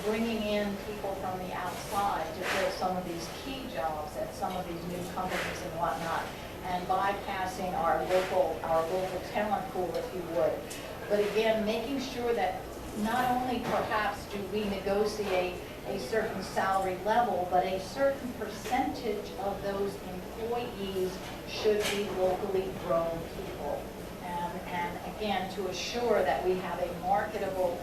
bringing in people from the outside to fill some of these key jobs at some of these new companies and whatnot, and bypassing our local talent pool, if you would. But again, making sure that not only perhaps do we negotiate a certain salary level, but a certain percentage of those employees should be locally grown people. And again, to assure that we have a marketable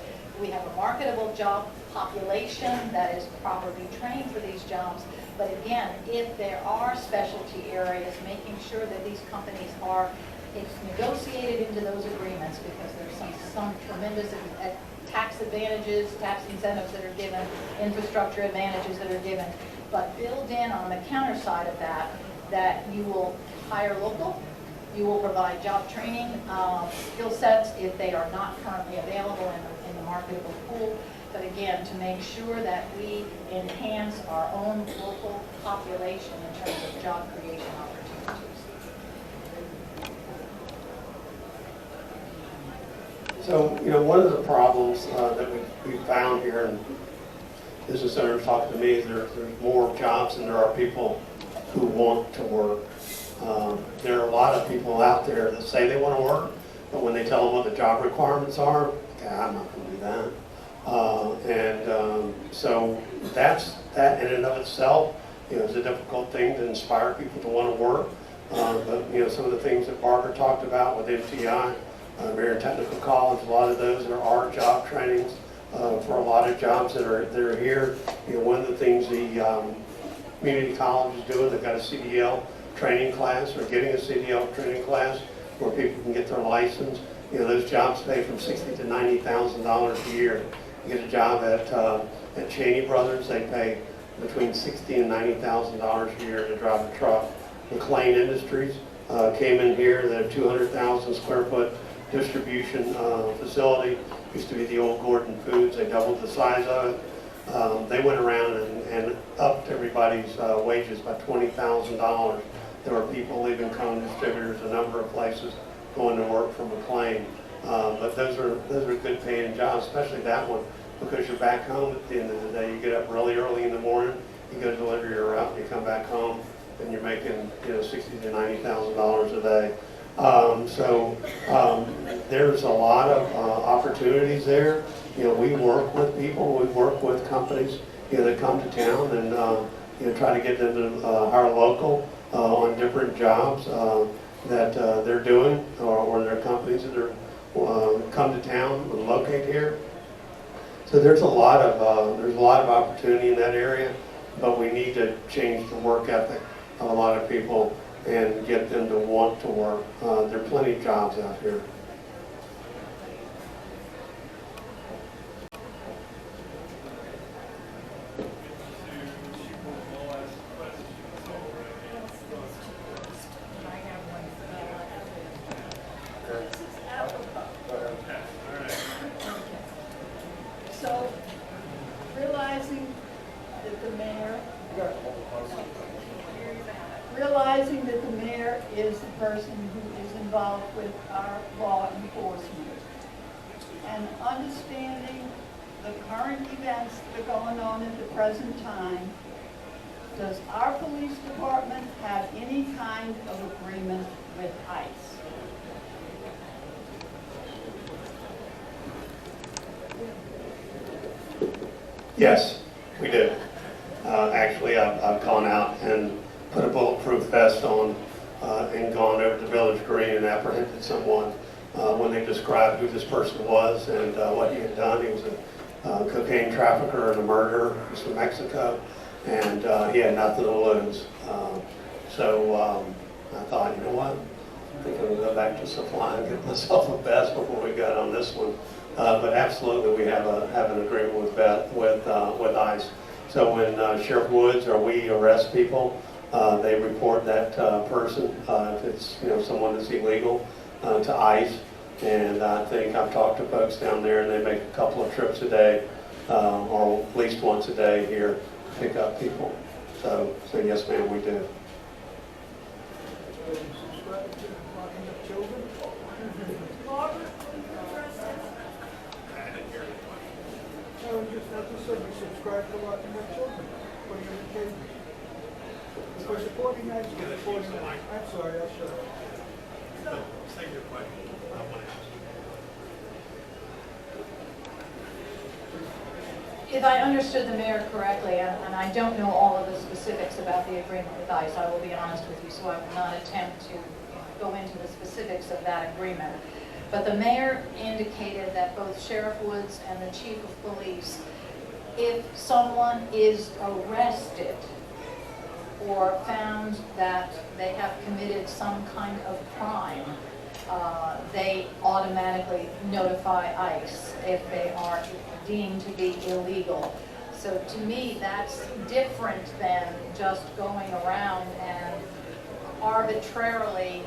job population that is properly trained for these jobs. But again, if there are specialty areas, making sure that these companies are, it's negotiated into those agreements, because there's some tremendous tax advantages, tax incentives that are given, infrastructure advantages that are given, but build in on the counter side of that you will hire local, you will provide job training skill sets if they are not currently available in the marketable pool, but again, to make sure that we enhance our own local population in terms of job creation opportunities. So, one of the problems that we found here, and business owners talking to me, is there's more jobs than there are people who want to work. There are a lot of people out there that say they want to work, but when they tell them what the job requirements are, okay, I'm not going to do that. So that in and of itself, is a difficult thing to inspire people to want to work. But some of the things that Barbara talked about with MTI, Marion Technical College, a lot of those are job trainings for a lot of jobs that are here. One of the things the community college is doing, they've got a CDL training class, or getting a CDL training class where people can get their license. Those jobs pay from $60,000 to $90,000 a year. You get a job at Cheney Brothers, they pay between $60,000 and $90,000 a year to drive a truck. McLean Industries came in here, they're 200,000 square foot distribution facility. Used to be the old Gordon Foods, they doubled the size of it. They went around and upped everybody's wages by $20,000. There were people leaving cone distributors, a number of places, going to work for McLean. But those are good paying jobs, especially that one, because you're back home at the end of the day. You get up really early in the morning, you go deliver your route, you come back home, and you're making $60,000 to $90,000 a day. There's a lot of opportunities there. We work with people, we work with companies that come to town and try to get them to hire local on different jobs that they're doing, or their companies that are come to town and locate here. So there's a lot of opportunity in that area, but we need to change the work ethic of a lot of people and get them to want to work. There are plenty of jobs out here. So, realizing that the mayor is the person who is involved with our law enforcement, and understanding the current events that are going on at the present time, does our police department have any kind of agreement with ICE? Yes, we do. Actually, I've gone out and put a bulletproof vest on and gone over to Village Green and apprehended someone when they described who this person was and what he had done. He was a cocaine trafficker and a murderer. He's from Mexico, and he had nothing to lose. I thought, you know what? I think I'm going to go back to supply and get myself a vest before we got on this one. But absolutely, we have an agreement with ICE. So when Sheriff Woods or we arrest people, they report that person if it's someone that's illegal to ICE. And I think I've talked to folks down there, and they make a couple of trips a day, or at least once a day here to pick up people. So yes, ma'am, we do. We subscribe to Locking Up Children, putting them in cages. If we're supporting that, we're supporting that. I'm sorry, I'll shut up. No, say your question. I want to ask. If I understood the mayor correctly, and I don't know all of the specifics about the agreement with ICE, I will be honest with you, so I will not attempt to go into the specifics of that agreement. But the mayor indicated that both Sheriff Woods and the chief of police, if someone is arrested or found that they have committed some kind of crime, they automatically notify ICE if they are deemed to be illegal. So to me, that's different than just going around and arbitrarily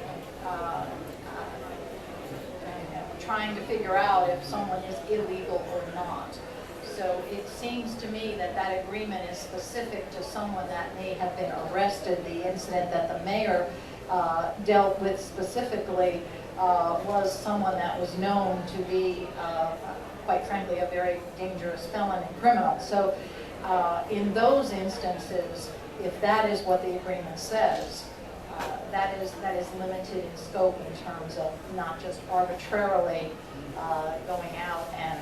trying to figure out if someone is illegal or not. So it seems to me that that agreement is specific to someone that may have been arrested. The incident that the mayor dealt with specifically was someone that was known to be, quite frankly, a very dangerous felon and criminal. So in those instances, if that is what the agreement says, that is limited in scope in terms of not just arbitrarily going out and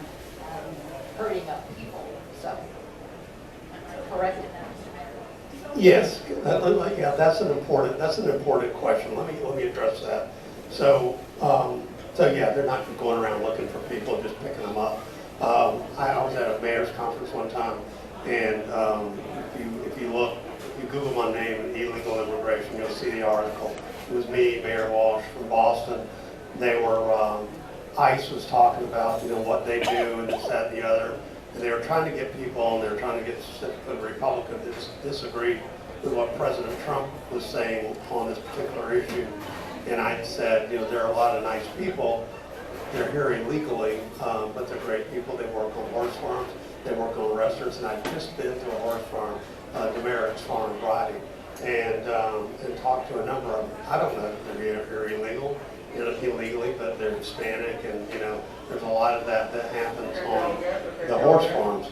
hurting up people. So, am I correct in that, Mr. Mayor? Yes, yeah, that's an important question. Let me address that. So yeah, they're not going around looking for people, just picking them up. I was at a mayor's conference one time, and if you Google my name and illegal immigration, you'll see the article. It was me, Mayor Walsh from Boston. They were, ICE was talking about, what they do and this, that, and the other. And they were trying to get people, and they were trying to get the Republicans to disagree with what President Trump was saying on this particular issue. And I said, there are a lot of nice people. They're here illegally, but they're great people. They work on horse farms. They work on restaurants, and I've just been to a horse farm, Demerits Farm Friday, and talked to a number of them. I don't know if they're illegal, illegally, but they're Hispanic, and there's a lot of that happens on the horse farms.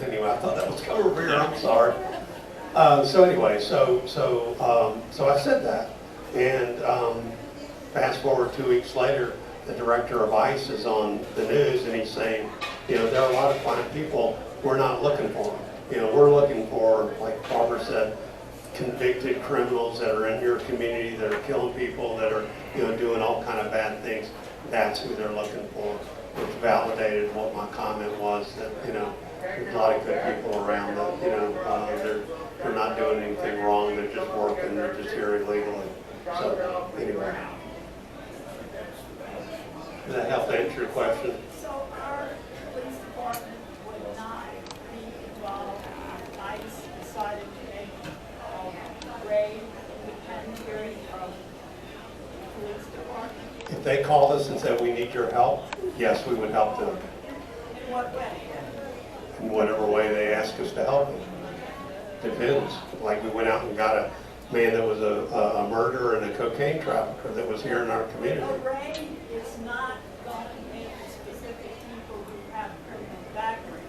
Anyway, I thought that was over here. I'm sorry. So anyway, so I said that, and fast forward 2 weeks later, the director of ICE is on the news, and he's saying, there are a lot of fine people. We're not looking for them. We're looking for, like Barbara said, convicted criminals that are in your community, that are killing people, that are doing all kind of bad things. That's who they're looking for, which validated what my comment was, that there's a lot of good people around that they're not doing anything wrong. They're just working. They're just here illegally. So anyway, does that help answer your question? So our police department would not be involved if ICE decided to make a raid independent hearing from the police department? If they called us and said, we need your help, yes, we would help them. In what way? In whatever way they ask us to help them. Depends. Like we went out and got a man that was a murderer and a cocaine trafficker that was here in our community. A raid is not going to make specific people who have criminal backgrounds.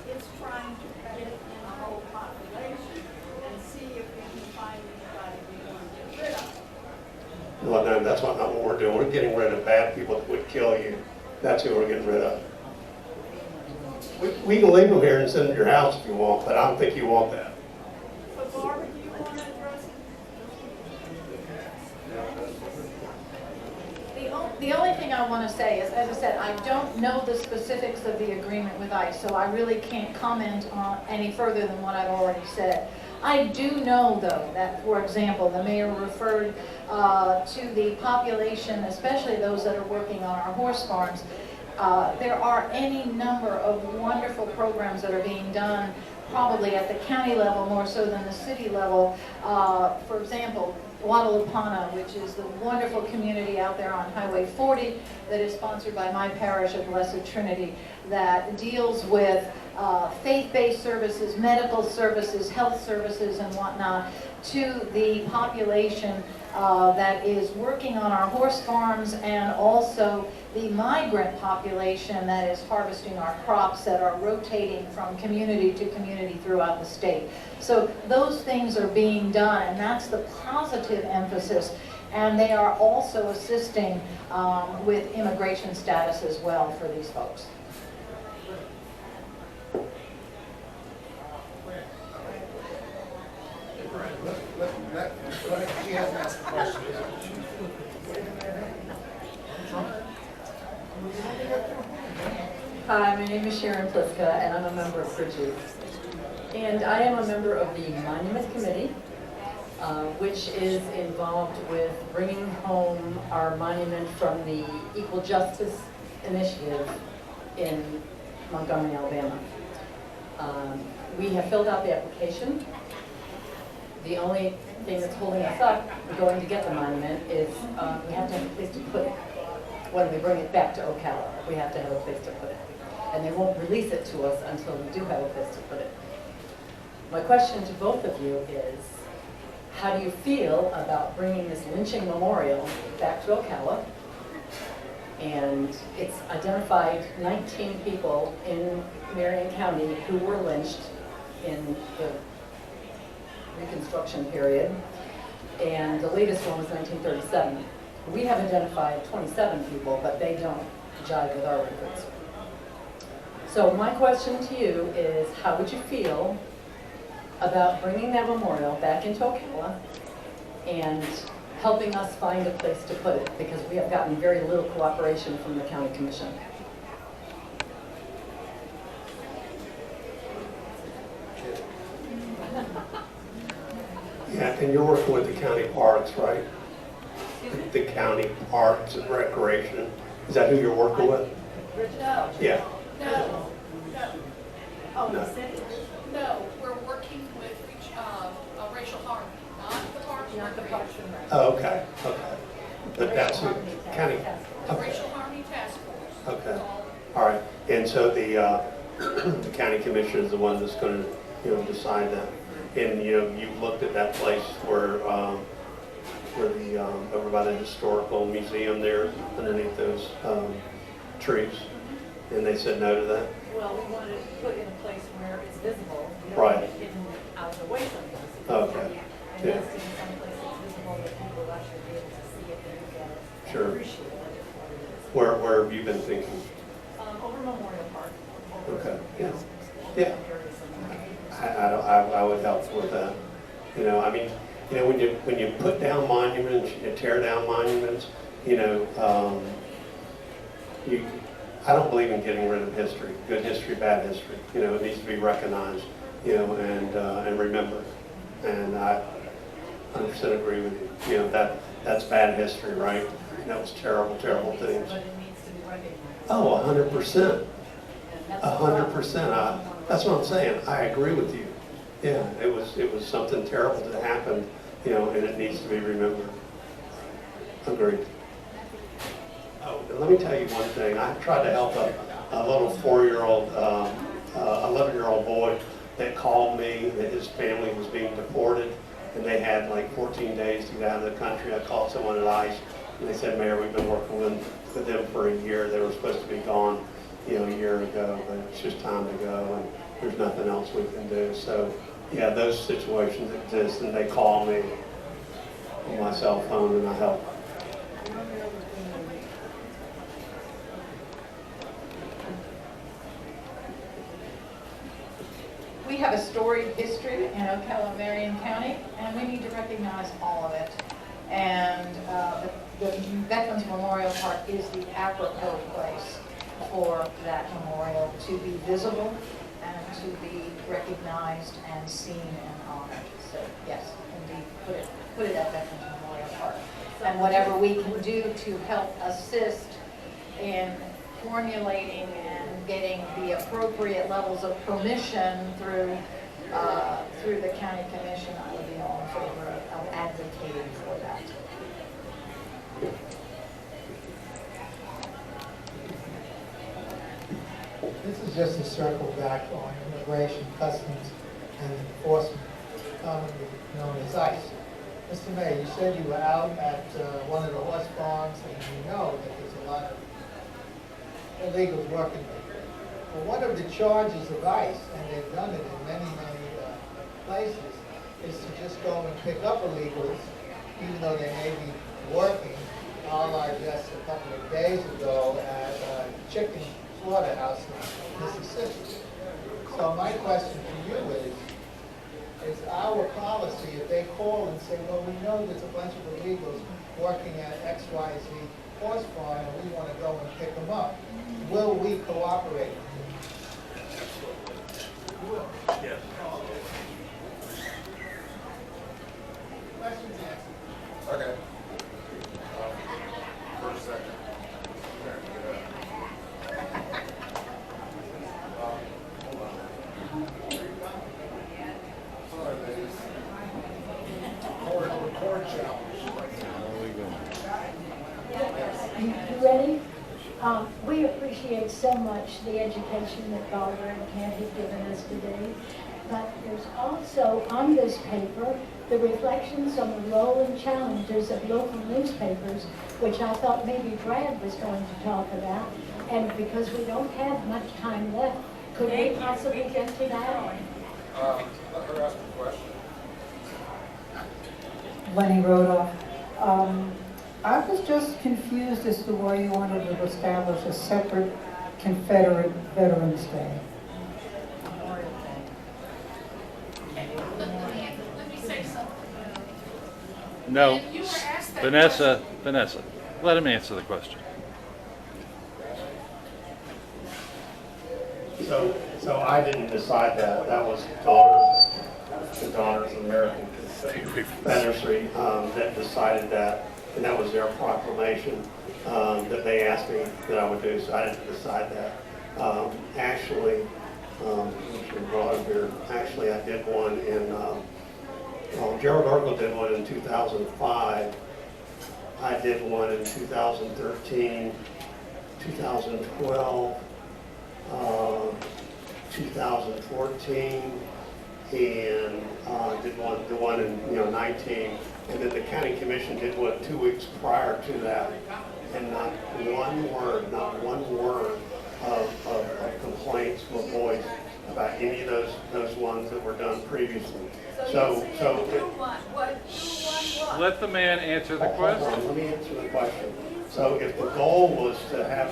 It's trying to get in the whole population and see if we can find anybody we want to get rid of. Well, no, that's not what we're doing. We're getting rid of bad people that would kill you. That's who we're getting rid of. We can leave them here and send them to your house if you want, but I don't think you want that. But Barbara, do you want to address it? The only thing I want to say is, as I said, I don't know the specifics of the agreement with ICE, so I really can't comment on any further than what I've already said. I do know, though, that, for example, the mayor referred to the population, especially those that are working on our horse farms. There are any number of wonderful programs that are being done, probably at the county level more so than the city level. For example, Guadalupana, which is the wonderful community out there on Highway 40 that is sponsored by my parish of Blessed Trinity, that deals with faith-based services, medical services, health services, and whatnot to the population that is working on our horse farms, and also the migrant population that is harvesting our crops that are rotating from community to community throughout the state. So those things are being done, and that's the positive emphasis. And they are also assisting with immigration status as well for these folks. She hasn't asked a question. Hi, my name is Sharon Pliska, and I'm a member of Bridges. And I am a member of the Monument Committee, which is involved with bringing home our monument from the Equal Justice Initiative in Montgomery, Alabama. We have filled out the application. The only thing that's holding us up going to get the monument is we have to have a place to put it. When we bring it back to Ocala, we have to have a place to put it. And they won't release it to us until we do have a place to put it. My question to both of you is, how do you feel about bringing this lynching memorial back to Ocala? And it's identified 19 people in Marion County who were lynched in the Reconstruction period, and the latest one was 1937. We have identified 27 people, but they don't jive with our records. So my question to you is, how would you feel about bringing that memorial back into Ocala and helping us find a place to put it? Because we have gotten very little cooperation from the county commission. Yeah, and you're working with the county parks, right? The county parks and recreation. Is that who you're working with? No. Yeah. No, no, Oh, No. the city? no, we're working with racial harmony, not the parks. Not the Parks and Rec. Oh, okay, okay. But that's who county, The okay. racial And so the county commission is the one that's going to, decide that. And, you've looked at that place where the, over by the historical museum there, underneath those trees, and they said no to that? Well, we wanted to put in a place where it's visible. We don't Right. want it hidden out of the way someplace. Okay. And Yeah. it needs to be someplace that's visible that people will actually be able to see it and look at it. And Sure. appreciate what it is. Where have you been thinking? Over Memorial Park. Okay, yeah. Yeah. I would help with that. I mean, when you put down monuments, you tear down monuments, I don't believe in getting rid of history, good history, bad history. It needs to be recognized, and remembered. And I 100% agree with you. That's bad history, right? That was terrible, terrible things. But it needs to be recognized. Oh, 100%. And that's 100%. That's what I'm saying. I agree with you. Yeah, it was something terrible that happened, and it needs to be remembered. Agreed. Oh, and let me tell you one thing. I tried to help a little 4-year-old, 11-year-old boy that called me that his family was being deported, and they had like 14 days to get out of the country. I called someone at ICE, and they said, Mayor, we've been working with them for a year. They were supposed to be gone, a year ago, but it's just time to go, and there's nothing else we can do. So, yeah, those situations exist, and they call me on my cell phone, and I help. We have a storied history in Ocala, Marion County, and we need to recognize all of it. And the Veterans Memorial Park is the apropos place for that memorial to be visible and to be recognized and seen and honored. So yes, indeed, put it at Veterans Memorial Park. And whatever we can do to help assist in formulating and getting the appropriate levels of permission through the county commission, I would be all in favor of advocating for that. This is just a circle back on immigration, customs, and enforcement, commonly known as ICE. Mr. Mayor, you said you were out at one of the horse farms, and you know that there's a lot of illegals working there. Well, one of the charges of ICE, and they've done it in many, many places, is to just go and pick up illegals, even though they may be working, a la just a couple of days ago at a chicken slaughterhouse in Mississippi. So my question to you is our policy, if they call and say, well, we know there's a bunch of illegals working at XYZ horse farm and we want to go and pick them up, will we cooperate? Yes. Questions answered. Okay. For a second. Sorry, ladies. Record challenge. You ready? We appreciate so much the education that Barbara and Kent have given us today. But there's also on this paper the reflections on the role and challenges of local newspapers, which I thought maybe Brad was going to talk about. And because we don't have much time left, could we possibly get to that? Let her ask a question. Lenny Rodolph. I was just confused as to why you wanted to establish a separate Confederate Veterans Day. Let me say something. No, You were asked that Vanessa, let him answer the question. So I didn't decide that. That was the Daughters of American Confederacy that decided that, and that was their proclamation that they asked me that I would do. So I didn't decide that. Actually, I did one in. Gerald Orville did one in 2005. I did one in 2013, 2012. 2014 and did the one in 19, and then the county commission did one 2 weeks prior to that, and not one word of complaints were voiced about any of those ones that were done previously. So Let the man answer the question. Let me answer the question. So if the goal was to have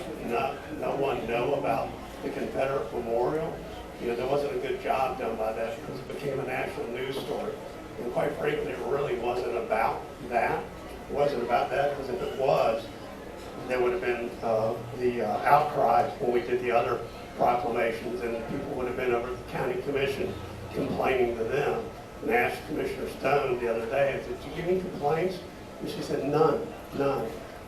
no one know about the Confederate Memorial, there wasn't a good job done by that because it became a national news story. And quite frankly, it really wasn't about that. It wasn't about that because if it was, there would have been the outcries when we did the other proclamations, and people would have been over at the county commission complaining to them. And I asked Commissioner Stone the other day, I said, did you get any complaints? And she said, none.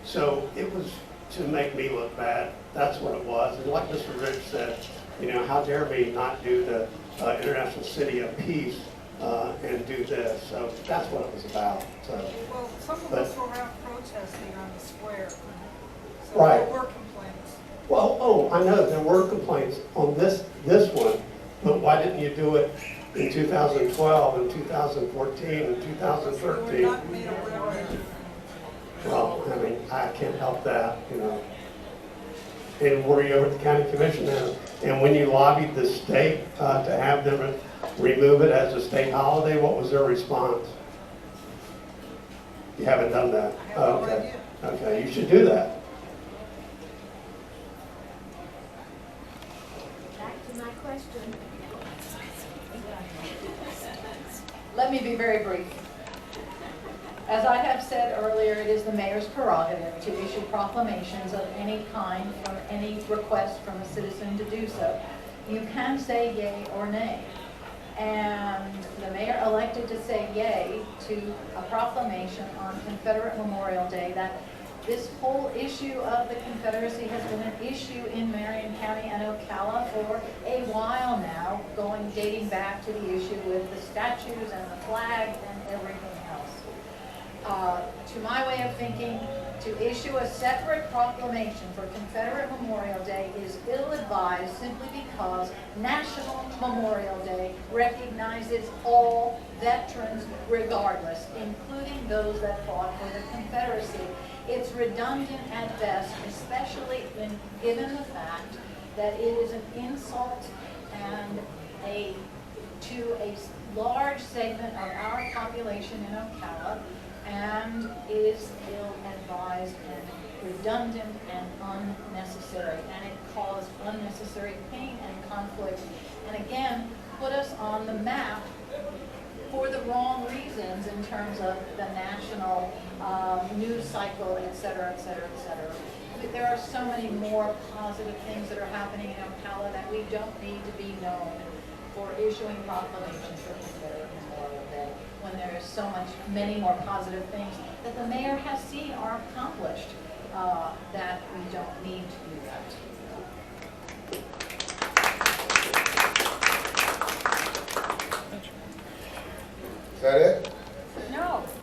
So it was to make me look bad. That's what it was. And like Mr. Rich said, how dare me not do the International City of Peace and do this. So that's what it was about. So, Well, some of us were out protesting on the square. So right. there were complaints. Well, I know there were complaints on this one, but why didn't you do it in 2012 and 2014 and 2013? We were not made aware of it. Well, I mean, I can't help that, And were you over at the county commission then? And when you lobbied the state to have them remove it as a state holiday, what was their response? You haven't done that? I have no idea. Okay, you should do that. Back to my question. Let me be very brief. As I have said earlier, it is the mayor's prerogative to issue proclamations of any kind from any request from a citizen to do so. You can say yay or nay. And the mayor elected to say yay to a proclamation on Confederate Memorial Day. That this whole issue of the Confederacy has been an issue in Marion County and Ocala for a while now, dating back to the issue with the statues and the flag and everything else. To my way of thinking, to issue a separate proclamation for Confederate Memorial Day is ill-advised simply because National Memorial Day recognizes all veterans regardless, including those that fought for the Confederacy. It's redundant at best, especially given the fact that it is an insult and to a large segment of our population in Ocala, and is ill-advised and redundant and unnecessary, and it caused unnecessary pain and conflict, and again, put us on the map for the wrong reasons in terms of the national news cycle, et cetera, et cetera, et cetera. There are so many more positive things that are happening in Ocala that we don't need to be known for issuing proclamations for Confederate Memorial Day, when there is so many more positive things that the mayor has seen are accomplished, that we don't need to do that.